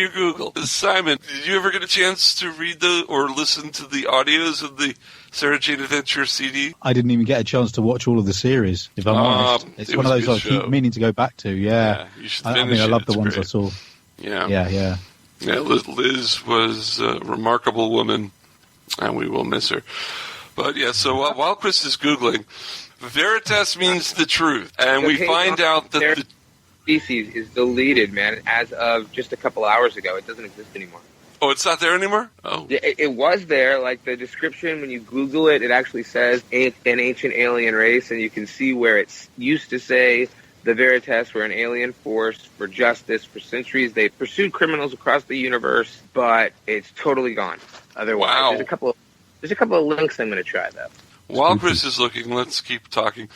Google. Simon, did you ever get a chance to read or listen to the audios of the Sarah Jane Adventure CD? I didn't even get a chance to watch all of the series, if I'm honest. It's one of those I keep meaning to go back to, yeah. You should I finish I love the It's ones great. I saw. Yeah. Yeah. Yeah, Liz was a remarkable woman, and we will miss her. But yeah, so while Chris is Googling, Veritas means the truth, and we find out that the species is deleted, man, as of just a couple hours ago. It doesn't exist anymore. Oh, it's not there anymore? Oh. It was there. Like the description, when you Google it, it actually says an ancient alien race, and you can see where it used to say the Veritas were an alien force for justice. For centuries, they pursued criminals across the universe, but it's totally gone. Otherwise, wow. There's a couple of links I'm going to try, though. While Chris is looking, let's keep talking.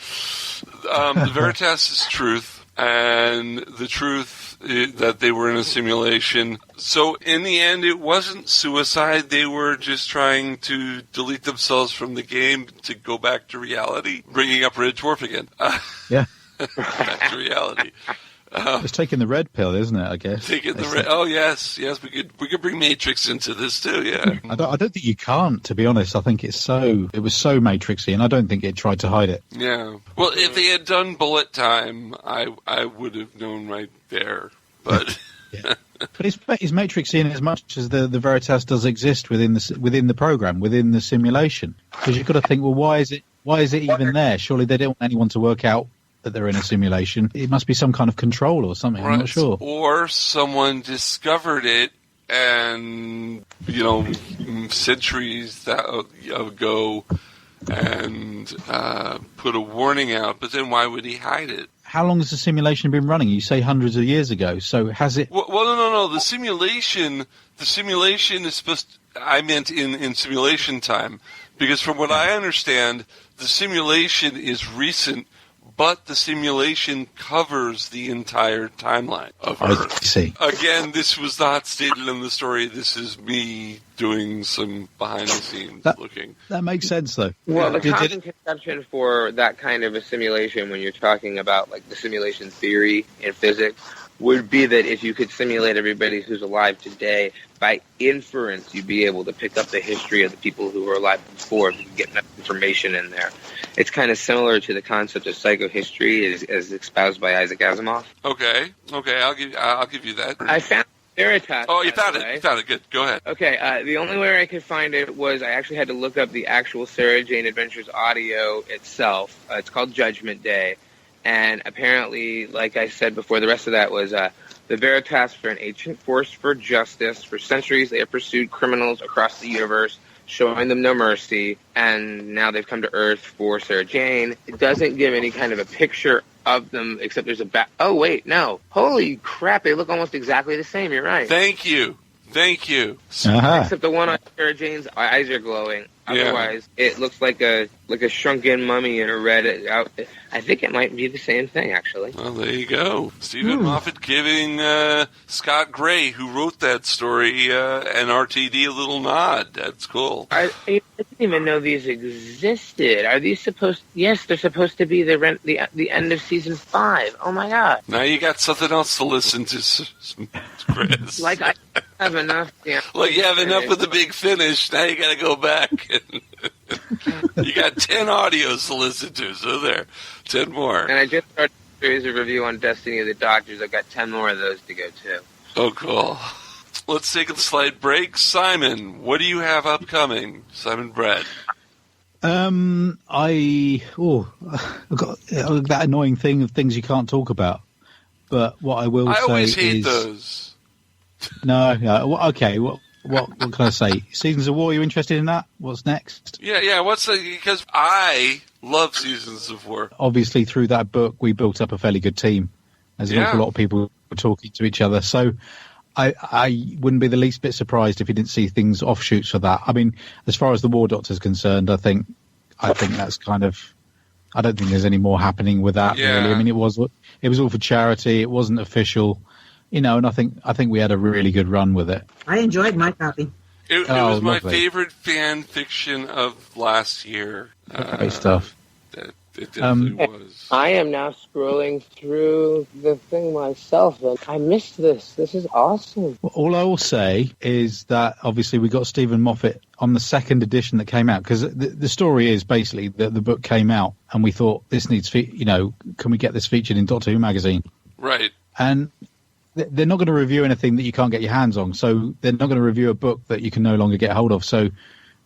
The Veritas is truth, and the truth that they were in a simulation. So in the end, it wasn't suicide. They were just trying to delete themselves from the game to go back to reality, bringing up Red Dwarf again. Yeah. Back to reality. It's taking the red pill, isn't it? I guess. Oh yes. We could bring Matrix into this too. Yeah. I don't think you can't. To be honest, I think it was so Matrixy, and I don't think it tried to hide it. Yeah. Well, if they had done bullet time, I would have known right there. But yeah. But it's Matrixy in as much as the Veritas does exist within the program, within the simulation. Because you've got to think, well, why is it even there? Surely they don't want anyone to work out that they're in a simulation. It must be some kind of control or something. Right. I'm not sure. Or someone discovered it, and centuries ago, and put a warning out. But then why would he hide it? How long has the simulation been running? You say hundreds of years ago. So has it? Well, no. The simulation is supposed to, I meant in simulation time, because from what I understand, the simulation is recent, but the simulation covers the entire timeline of Earth. I see. Again, this was not stated in the story. This is me doing some behind-the-scenes looking. That makes sense, though. Well, the common conception for that kind of a simulation, when you're talking about like the simulation theory in physics, would be that if you could simulate everybody who's alive today, by inference, you'd be able to pick up the history of the people who were alive before, if you can get enough information in there. It's kind of similar to the concept of psychohistory as espoused by Isaac Asimov. Okay, I'll give you that. I found Veritas. Oh, you found it. You found it. Good. Go ahead. Okay. The only way I could find it was I actually had to look up the actual Sarah Jane Adventures audio itself. It's called Judgment Day. And apparently, like I said before, the rest of that was the Veritas are an ancient force for justice. For centuries, they have pursued criminals across the universe, showing them no mercy. And now they've come to Earth for Sarah Jane. It doesn't give any kind of a picture of them, except there's a Oh, wait, no. Holy crap, they look almost exactly the same. You're right. Thank you. Uh-huh. Except the one on Sarah Jane's eyes are glowing. Otherwise, it looks like a shrunken mummy in a red. I think it might be the same thing, actually. Well, there you go. Stephen Moffat giving Scott Gray, who wrote that story, and RTD a little nod. That's cool. I didn't even know these existed. Are these supposed? Yes, they're supposed to be the end of season 5. Oh my god! Now you got something else to listen to, Chris. Like I have enough. Yeah. Like you have enough with the big finish. Now you got to go back. You got 10 audios to listen to, so there, 10 more. And I just started a series of review on Destiny of the Doctors. I've got 10 more of those to go too. Oh, cool. Let's take a slight break. Simon, what do you have upcoming? Simon Brett. I've got that annoying thing of things you can't talk about. But what I will say is... I always hate those. No, okay, What can I say? Seasons of War, you interested in that? What's next? Yeah, because I love Seasons of War. Obviously, through that book, we built up a fairly good team. There's an awful lot of people talking to each other. So I wouldn't be the least bit surprised if you didn't see things offshoots for that. I mean, as far as the War Doctor is concerned, I think that's kind of... I don't think there's any more happening with that, really. I mean, it was all for charity. It wasn't official. And I think we had a really good run with it. I enjoyed my copy. It was my favorite fan fiction of last year. Great stuff. It definitely was. I am now scrolling through the thing myself, and I missed this. This is awesome. Well, all I will say is that obviously we got Stephen Moffat on the second edition that came out, because the story is basically that the book came out, and we thought this needs, can we get this featured in Doctor Who magazine? Right. And they're not going to review anything that you can't get your hands on. So they're not going to review a book that you can no longer get hold of. So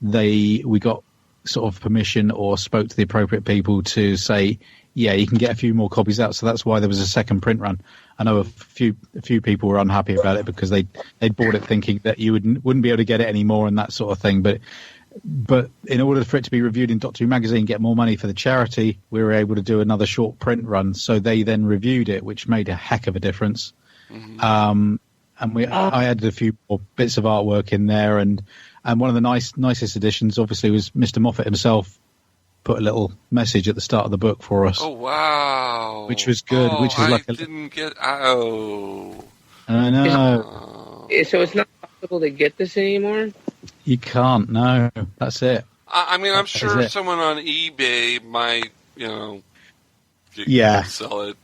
we got sort of permission or spoke to the appropriate people to say, yeah, you can get a few more copies out. So that's why there was a second print run. I know a few people were unhappy about it because they'd bought it thinking that you wouldn't be able to get it anymore and that sort of thing. But in order for it to be reviewed in Doctor Who Magazine, get more money for the charity, we were able to do another short print run. So they then reviewed it, which made a heck of a difference. Mm-hmm. I added a few more bits of artwork in there, and one of the nicest additions, obviously, was Mr. Moffat himself put a little message at the start of the book for us. Oh wow! Which was good. Oh, which is like I didn't get. Oh, I know. So it's not possible to get this anymore. You can't. No, that's it. I mean, I'm sure someone on eBay might, sell it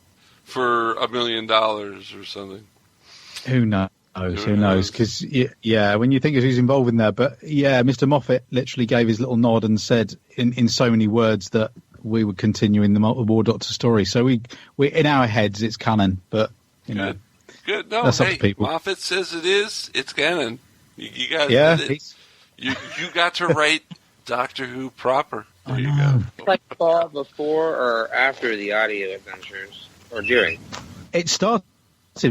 for $1 million or something. Who knows? Who knows? Because, when you think of who's involved in there. But, yeah, Mr. Moffat literally gave his little nod and said in so many words that we were continuing the War Doctor story. So we in our heads, it's canon. But, Good. No, that's up to people. Moffat says it is. It's canon. You got you got to write Doctor Who proper. There you go. Like fall before or after the audio adventures? Or during? It started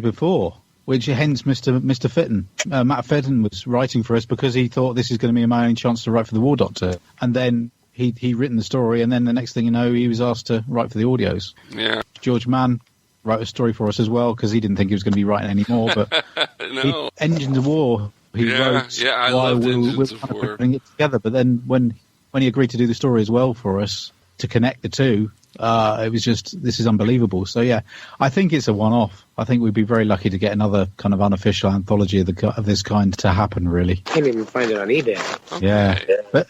before. Which hence Mr. Fitton. Matt Fitton was writing for us because he thought this is going to be my only chance to write for the War Doctor. And then he'd written the story, and then the next thing you know, he was asked to write for the audios. Yeah. George Mann wrote a story for us as well because he didn't think he was going to be writing anymore. But no. Engines of War, he wrote I while loved we were Engines of War. putting it together. But then when he agreed to do the story as well for us to connect the two, it was just, this is unbelievable. So yeah, I think it's a one-off. I think we'd be very lucky to get another kind of unofficial anthology of this kind to happen. Really, can't even find it on eBay. Okay. Yeah, but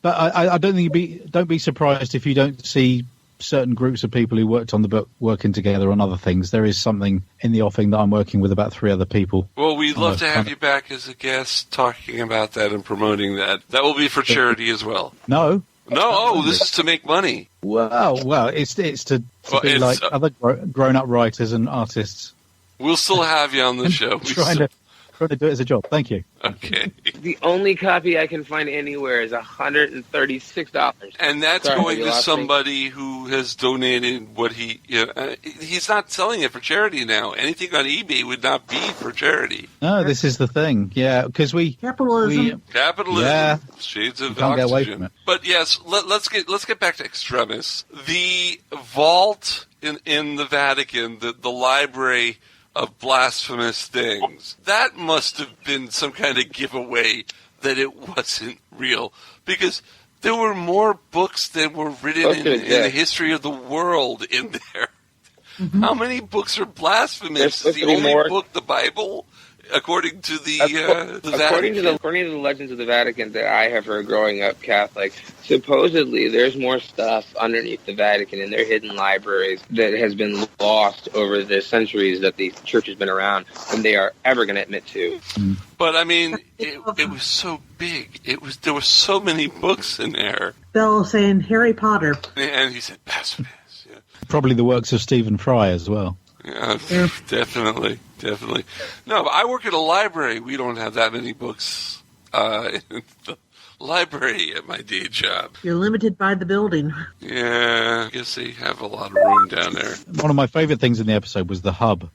I don't think don't be surprised if you don't see certain groups of people who worked on the book working together on other things. There is something in the offing that I'm working with about 3 other people. Well, we'd love to have you back as a guest talking about that and promoting that. That will be for charity as well. No, this is to make money. Well, it's to be like other grown-up writers and artists. We'll still have you on the show. Trying to do it as a job. Thank you. Okay. The only copy I can find anywhere is $136. And that's going to somebody who has donated what he's not selling it for charity now. Anything on eBay would not be for charity. No, this is the thing. Yeah, because capitalism. Yeah. Shades of can't oxygen. Get away from it. But yes, let's get back to Extremis. The vault in the Vatican, the library of blasphemous things. That must have been some kind of giveaway that it wasn't real, because there were more books that were written in the history of the world in there. Mm-hmm. How many books are blasphemous? Is the only book the Bible? According to the Vatican. According to the legends of the Vatican that I have heard growing up Catholic, supposedly there's more stuff underneath the Vatican in their hidden libraries that has been lost over the centuries that the church has been around than they are ever going to admit to. But I mean, it was so big. There were so many books in there. Bill saying Harry Potter, and he said blasphemous. Yeah. Probably the works of Stephen Fry as well. Yeah, definitely. No, but I work at a library. We don't have that many books in the library at my day job. You're limited by the building. Yeah, I guess they have a lot of room down there. One of my favorite things in the episode was the hub.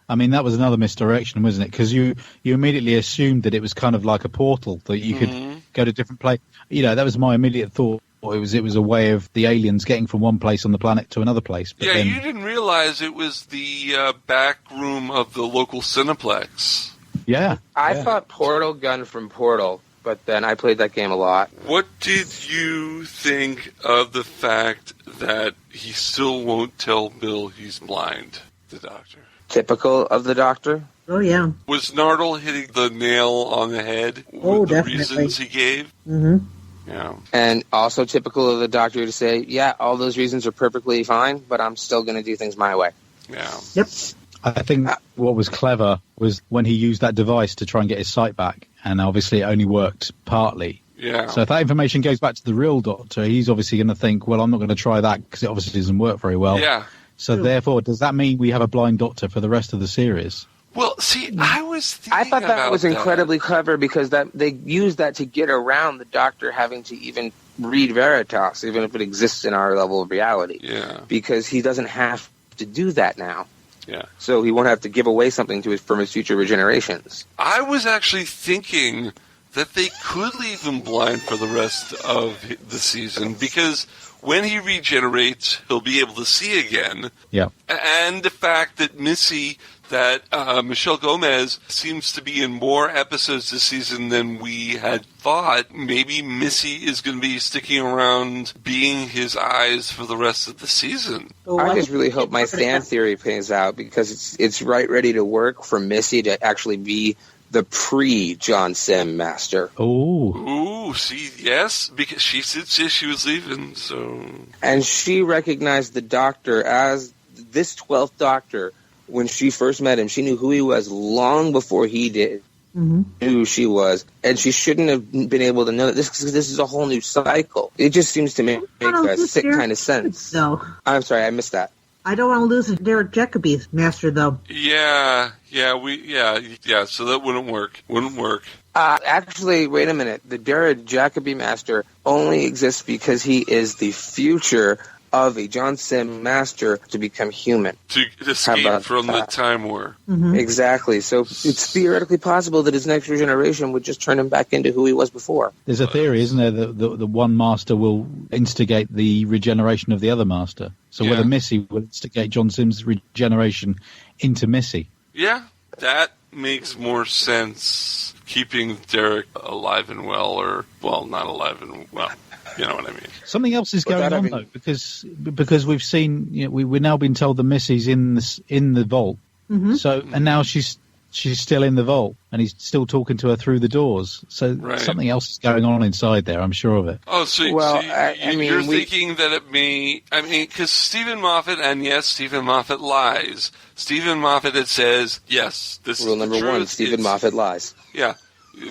I mean, that was another misdirection, wasn't it? Because you immediately assumed that it was kind of like a portal, that you could go to different places. That was my immediate thought. It was a way of the aliens getting from one place on the planet to another place. But then, you didn't realize it was the back room of the local Cineplex. Yeah. I thought Portal Gun from Portal, but then I played that game a lot. What did you think of the fact that he still won't tell Bill he's blind, the Doctor? Typical of the Doctor. Oh, yeah. Was Nardole hitting the nail on the head with the reasons he gave? Mm-hmm. Yeah. And also typical of the Doctor to say, all those reasons are perfectly fine, but I'm still going to do things my way. Yeah. Yep. I think what was clever was when he used that device to try and get his sight back, and obviously it only worked partly. Yeah. So if that information goes back to the real Doctor, he's obviously going to think, well, I'm not going to try that because it obviously doesn't work very well. Yeah. So therefore, does that mean we have a blind Doctor for the rest of the series? Well, see, I was thinking I thought that was that. incredibly clever because that they used that to get around the Doctor having to even read Veritas, even if it exists in our level of reality. Yeah. Because he doesn't have to do that now. Yeah. So he won't have to give away something from his future regenerations. I was actually thinking that they could leave him blind for the rest of the season, because when he regenerates, he'll be able to see again. Yeah. And the fact that Michelle Gomez seems to be in more episodes this season than we had thought. Maybe Missy is going to be sticking around being his eyes for the rest of the season. I just really hope my fan theory pays out, because it's ready to work for Missy to actually be the pre-John Sim master. Ooh, see, yes, because she said she was leaving, so... And she recognized the Doctor as this 12th Doctor. When she first met him, she knew who he was long before he did. Knew who she was, and she shouldn't have been able to know that this is a whole new cycle. It just seems to make a sick kind of sense. No. I'm sorry, I missed that. I don't want to lose Derek Jacobi's master, though. Yeah, so that wouldn't work. Actually, wait a minute. The Derek Jacobi master only exists because he is the future of a John Sim master to become human. To escape from the Time War. Mm-hmm. Exactly. So it's theoretically possible that his next regeneration would just turn him back into who he was before. There's a theory, isn't there, that the one master will instigate the regeneration of the other master. So whether Missy will instigate John Sim's regeneration into Missy. Yeah, that makes more sense. Keeping Derek alive and well, or, well, not alive and well. You know what I mean? Something else is going on, though, because we've seen, we've now been told that Missy's in the vault. Mm-hmm. So, and now she's still in the vault, and he's still talking to her through the doors. So something else is going on inside there. I'm sure of it. Oh, so you're thinking that it may? I mean, because Stephen Moffat, and yes, Stephen Moffat lies. Stephen Moffat it says yes. This rule is number one. Stephen Moffat lies. Yeah.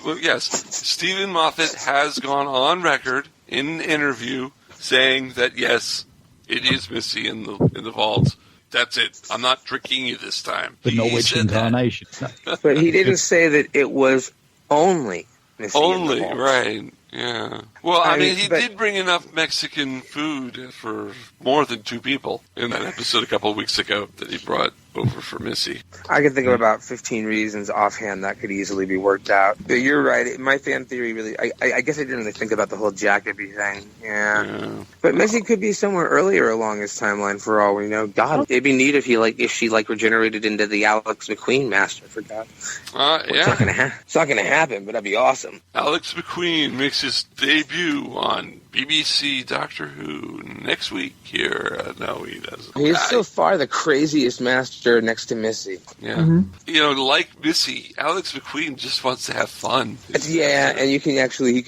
Well, yes, Stephen Moffat has gone on record in an interview saying that yes, it is Missy in the vault. That's it. I'm not tricking you this time. But not which incarnation. But he didn't say that it was only Missy in the vault. Right. Yeah. Well, I mean, he did bring enough Mexican food for more than 2 people in that episode a couple of weeks ago that he brought over for Missy. I can think of about 15 reasons offhand that could easily be worked out. But you're right. My fan theory really... I guess I didn't really think about the whole Jacoby thing. Yeah. But Missy could be somewhere earlier along his timeline for all we know. God, it'd be neat if she regenerated into the Alex McQueen master, for God. Yeah. It's not gonna happen, but that'd be awesome. Alex McQueen makes his debut on BBC Doctor Who next week here. No, he doesn't. He's so far the craziest master next to Missy. Yeah. Mm-hmm. Like Missy, Alex McQueen just wants to have fun. Yeah, and you can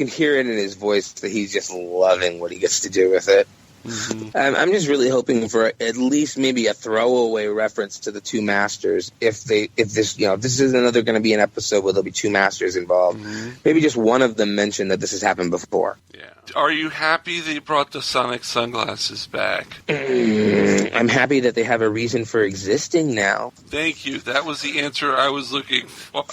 hear it in his voice that he's just loving what he gets to do with it. Mm-hmm. I'm just really hoping for at least maybe a throwaway reference to the 2 masters. If this is going to be an episode where there'll be 2 masters involved, maybe just one of them mention that this has happened before. Yeah. Are you happy they brought the Sonic sunglasses back? I'm happy that they have a reason for existing now. Thank you. That was the answer I was looking for.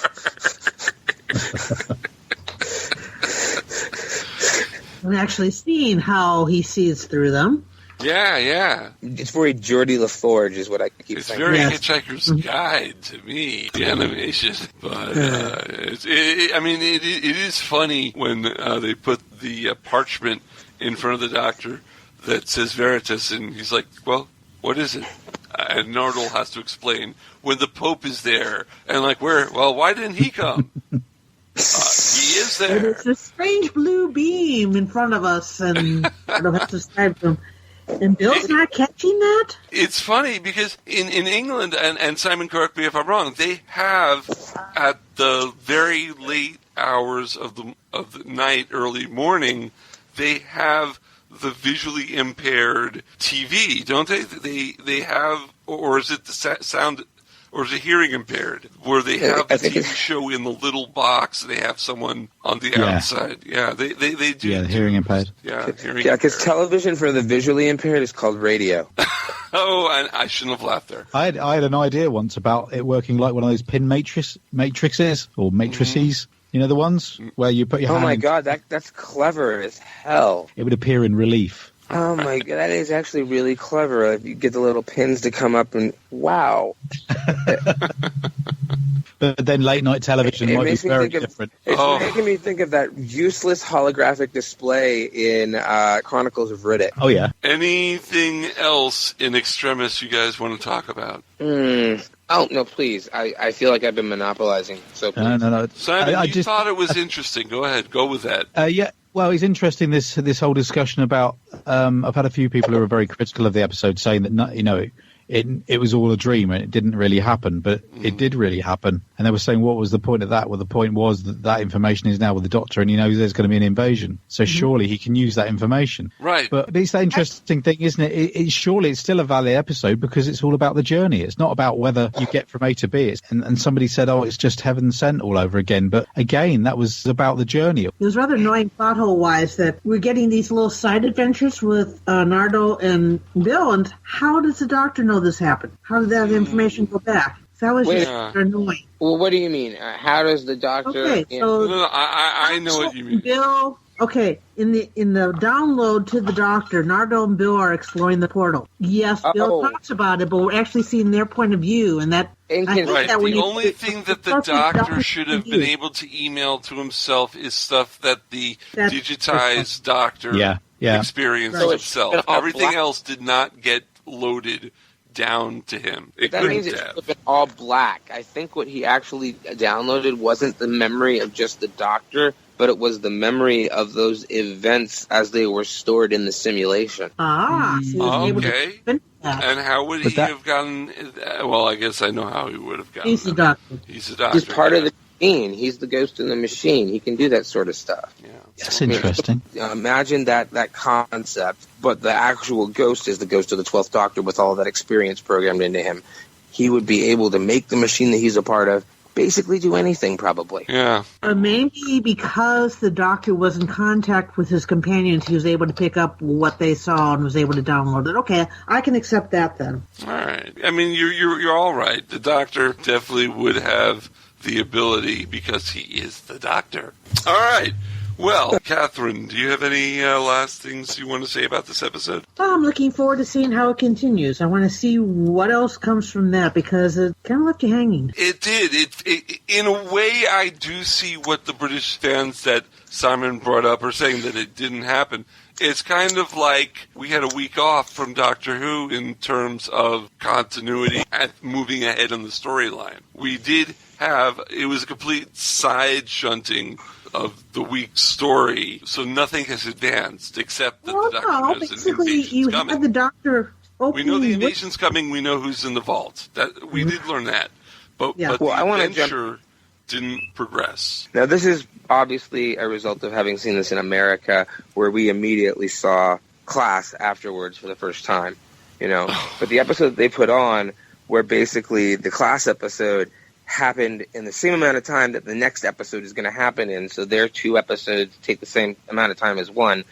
I've actually seen how he sees through them. Yeah. It's very Geordie LaForge is what I keep saying. It's very Hitchhiker's Guide to me, the animation. But, it is funny when they put the parchment in front of the Doctor that says Veritas, and he's like, well, what is it? And Nardole has to explain when the Pope is there. And why didn't he come? He is there. It's a strange blue beam in front of us, and I don't have to describe them. And Bill's not catching that? It's funny because in England, and Simon, correct me if I'm wrong, they have at the very late hours of the night, early morning, they have the visually impaired TV, don't they? They have, or is it the sound? Or is it hearing impaired? Where they have the TV show in the little box, and they have someone on the outside. Yeah, they do. Yeah, hearing impaired. Yeah, hearing impaired. Yeah, because television for the visually impaired is called radio. Oh, and I shouldn't have laughed there. I had an idea once about it working like one of those pin matrices or matrices. You know the ones where you put your hand... Oh my god, that's clever as hell. It would appear in relief. Oh my god, that is actually really clever. If you get the little pins to come up and... Wow. But then late night television might be very different. It's making me think of that useless holographic display in Chronicles of Riddick. Oh, yeah. Anything else in Extremis you guys want to talk about? Oh, no, please. I feel like I've been monopolizing. So please. No. Simon, I just thought it was interesting. Go ahead. Go with that. Yeah. Well, it's interesting, this whole discussion about... I've had a few people who are very critical of the episode saying that, it was all a dream and it didn't really happen, but it did really happen. And they were saying, what was the point of that? Well, the point was that information is now with the Doctor and he knows there's going to be an invasion. So surely he can use that information. Right. But it's that interesting thing, isn't it? Surely it's still a valid episode because it's all about the journey. It's not about whether you get from A to B. And somebody said, it's just heaven sent all over again. But again, that was about the journey. It was rather annoying plot hole-wise that we're getting these little side adventures with Nardo and Bill. And how does the Doctor know this happened? How did that information go back? That was just annoying. Well, what do you mean? How does the Doctor... Okay, so... I know what you mean. Bill... Okay, in the download to the Doctor, Nardo and Bill are exploring the portal. Yes, Bill talks about it, but we're actually seeing their point of view, and that... The only thing that the Doctor should have been able to email to himself is stuff that the digitized Doctor experienced himself. Everything else did not get loaded down to him. That means it should have been all black. I think what he actually downloaded wasn't the memory of just the Doctor, but it was the memory of those events as they were stored in the simulation. Okay. And how would he have gotten... Well, I guess I know how he would have gotten... He's the Doctor. He's the Doctor. He's part of the machine. He's the ghost in the machine. He can do that sort of stuff. Yeah. That's interesting. Imagine that concept, but the actual ghost is the ghost of the 12th Doctor with all that experience programmed into him. He would be able to make the machine that he's a part of basically do anything, probably. Yeah. Maybe because the Doctor was in contact with his companions, he was able to pick up what they saw and was able to download it. Okay, I can accept that then. All right. I mean, you're all right. The Doctor definitely would have the ability because he is the Doctor. All right. Well, Kathryn, do you have any last things you want to say about this episode? I'm looking forward to seeing how it continues. I want to see what else comes from that because it kind of left you hanging. It did. It in a way, I do see what the British fans that Simon brought up are saying that it didn't happen. It's kind of like we had a week off from Doctor Who in terms of continuity and moving ahead in the storyline. We did have, it was a complete side shunting of the week's story, so nothing has advanced except that the Doctor knows an invasion's coming. Had the Doctor we know the invasion's coming, we know who's in the vault. That we did learn that. But the adventure didn't progress. Now, this is obviously a result of having seen this in America, where we immediately saw Class afterwards for the first time, But the episode they put on, where basically the Class episode happened in the same amount of time that the next episode is going to happen in, so their two episodes take the same amount of time as one.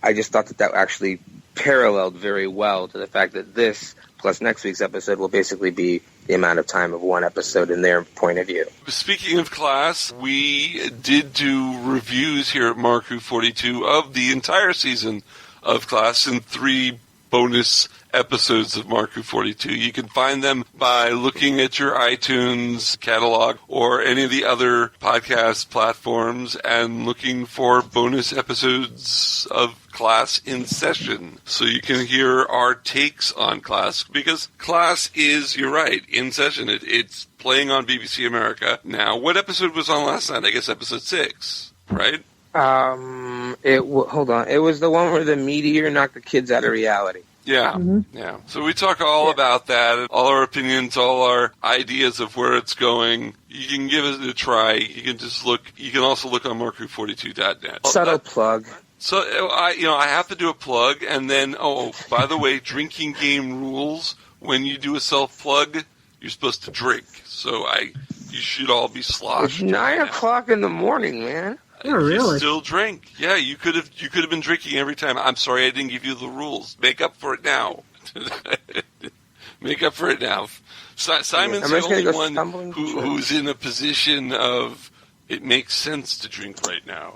I just thought that actually paralleled very well to the fact that this plus next week's episode will basically be the amount of time of one episode in their point of view. Speaking of Class, we did do reviews here at Mark Who 42 of the entire season of Class in 3 bonus episodes of Mark Who 42. You can find them by looking at your iTunes catalog or any of the other podcast platforms and looking for bonus episodes of Class in session. So you can hear our takes on Class, because Class is, you're right, in session. It's playing on BBC America now. What episode was on last night? I guess episode 6, right? Hold on. It was the one where the meteor knocked the kids out of reality. Yeah, yeah. So we talk all about that, all our opinions, all our ideas of where it's going. You can give it a try. You can just look. You can also look on markcrew42.net. Subtle plug. So I have to do a plug, and then by the way, drinking game rules. When you do a self plug, you're supposed to drink. So you should all be sloshed. It's 9 o'clock in the morning, man. Oh, really? You still drink. Yeah, you could have been drinking every time. I'm sorry I didn't give you the rules. Make up for it now. Make up for it now. Simon's the only one who's in a position of it makes sense to drink right now.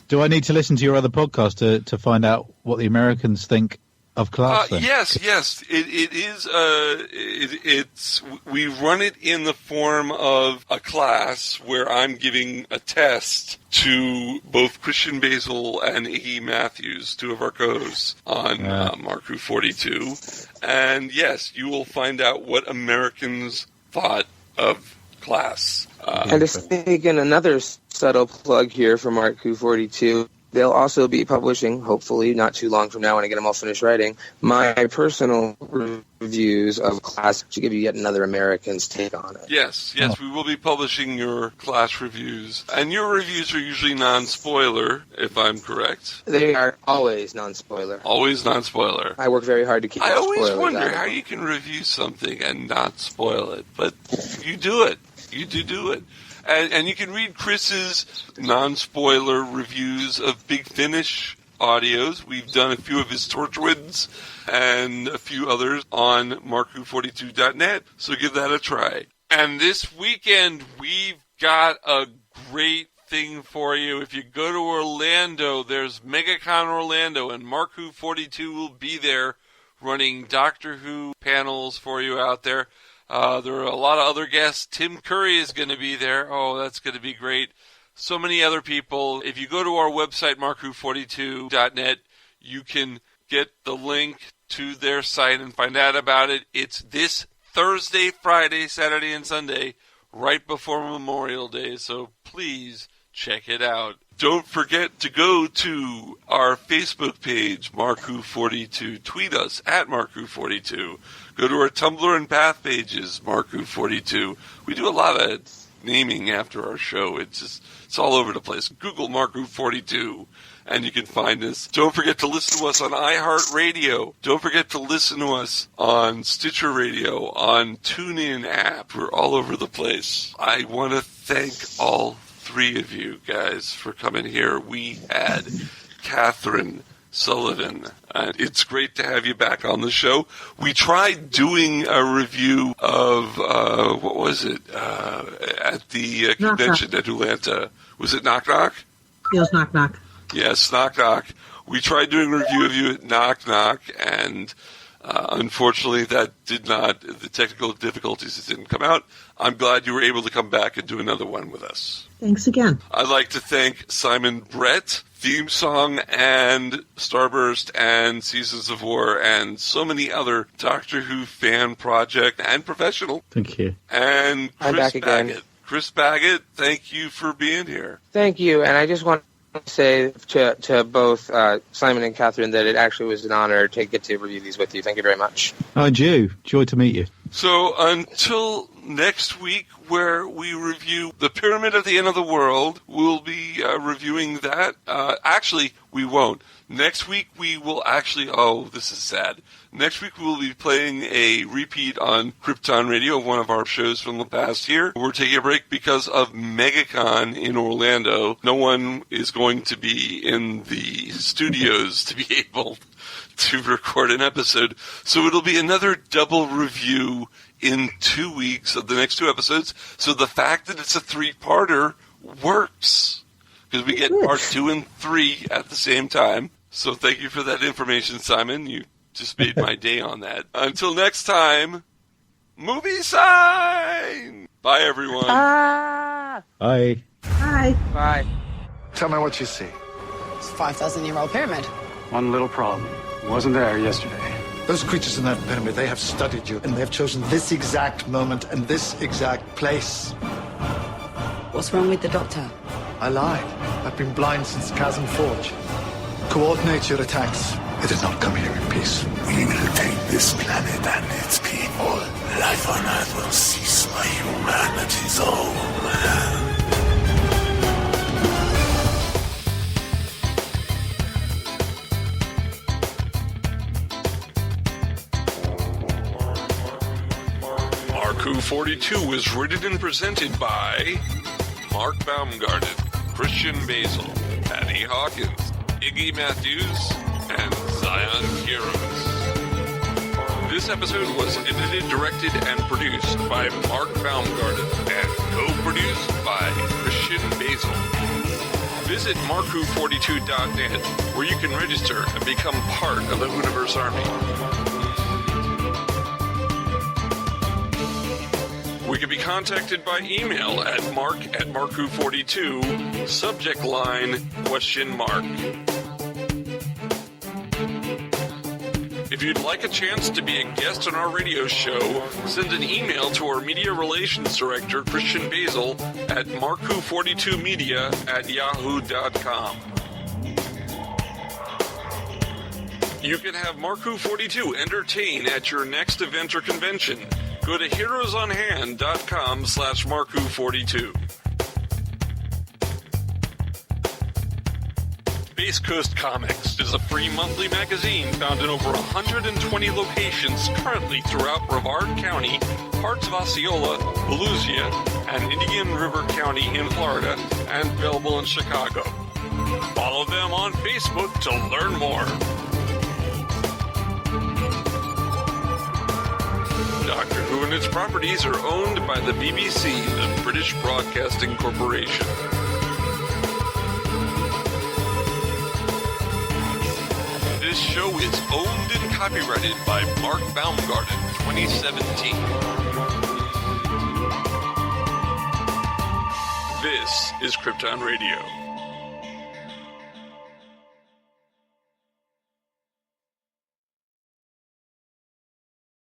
Do I need to listen to your other podcast to find out what the Americans think of class? Yes. It is. It's. We run it in the form of a class where I'm giving a test to both Christian Basil and Iggy Matthews, two of our co-hosts on Mark Who 42. And yes, you will find out what Americans thought of class. And to sneak in another subtle plug here for Mark Who 42. They'll also be publishing, hopefully not too long from now when I get them all finished writing, my personal reviews of class to give you yet another American's take on it. Yes, we will be publishing your class reviews. And your reviews are usually non-spoiler, if I'm correct. They are always non-spoiler. Always non-spoiler. I work very hard to keep I always spoilers wonder out. how you can review something and not spoil it. But you do it. You do it. And you can read Chris's non-spoiler reviews of Big Finish audios. We've done a few of his Torchwoods and a few others on markwho42.net, so give that a try. And this weekend, we've got a great thing for you. If you go to Orlando, there's MegaCon Orlando, and Mark Who 42 will be there running Doctor Who panels for you out there. There are a lot of other guests. Tim Curry is going to be there. Oh, that's going to be great. So many other people. If you go to our website, markwho42.net, you can get the link to their site and find out about it. It's this Thursday, Friday, Saturday, and Sunday, right before Memorial Day. So please check it out. Don't forget to go to our Facebook page, Mark Who 42. Tweet us at Mark Who 42. Go to our Tumblr and Path pages, Mark Who 42. We do a lot of naming after our show. It's all over the place. Google Mark Who 42, and you can find us. Don't forget to listen to us on iHeartRadio. Don't forget to listen to us on Stitcher Radio, on TuneIn app. We're all over the place. I want to thank all three of you guys for coming here. We had Kathryn Sullivan. It's great to have you back on the show. We tried doing a review of, what was it, at the convention at Atlanta. Was it Knock Knock? It was Knock Knock. Yes, Knock Knock. We tried doing a review of you at Knock Knock, and unfortunately the technical difficulties, it didn't come out. I'm glad you were able to come back and do another one with us. Thanks again. I'd like to thank Simon Brett, theme song and Starburst and Seasons of War and so many other Doctor Who fan project and professional. Thank you. And I'm back again. Baggott. Chris Baggott, thank you for being here. Thank you, and I just want to say to both Simon and Kathryn that it actually was an honor to get to review these with you. Thank you very much. And you. Joy to meet you. So until next week, where we review The Pyramid at the End of the World, we'll be reviewing that. Actually, we won't. Next week, we will actually... Oh, this is sad. Next week, we'll be playing a repeat on Krypton Radio, one of our shows from the past year. We're taking a break because of MegaCon in Orlando. No one is going to be in the studios to be able to record an episode. So it'll be another double review in 2 weeks of the next two episodes. So the fact that it's a three-parter works, because we get part 2 and 3 at the same time. So thank you for that information, Simon. You just made my day on that. Until next time, movie sign! Bye, everyone. Bye. Bye. Bye. Tell me what you see. It's a 5,000-year-old pyramid. One little problem. It wasn't there yesterday. Those creatures in that pyramid, they have studied you, and they have chosen this exact moment and this exact place. What's wrong with the doctor? I lied. I've been blind since Chasm Forge. Coordinate your attacks. It did not come here in peace. We will take this planet and its people. Life on Earth will cease by humanity's own. Mark Who 42 is written and presented by Mark Baumgarten, Christian Basil, Patty Hawkins, Iggy Matthews, and Zion Kiros. This This episode was edited, directed, and produced by Mark Baumgarten and co-produced by Christian Basil. Visit markwho42.net, where you can register and become part of the Hooniverse Army. We can be contacted by email at mark@markwho42, subject line, ? If you'd like a chance to be a guest on our radio show, send an email to our Media Relations Director, Christian Basil, at markwho42media@yahoo.com. You can have Mark-Who42 entertain at your next event or convention. Go to heroesonhand.com/Mark-Who42. Space Coast Comics is a free monthly magazine found in over 120 locations currently throughout Brevard County, parts of Osceola, Volusia, and Indian River County in Florida, and available in Chicago. Follow them on Facebook to learn more. Doctor Who and its properties are owned by the BBC, the British Broadcasting Corporation. This show is owned and copyrighted by Mark Baumgarten, 2017. This is Krypton Radio.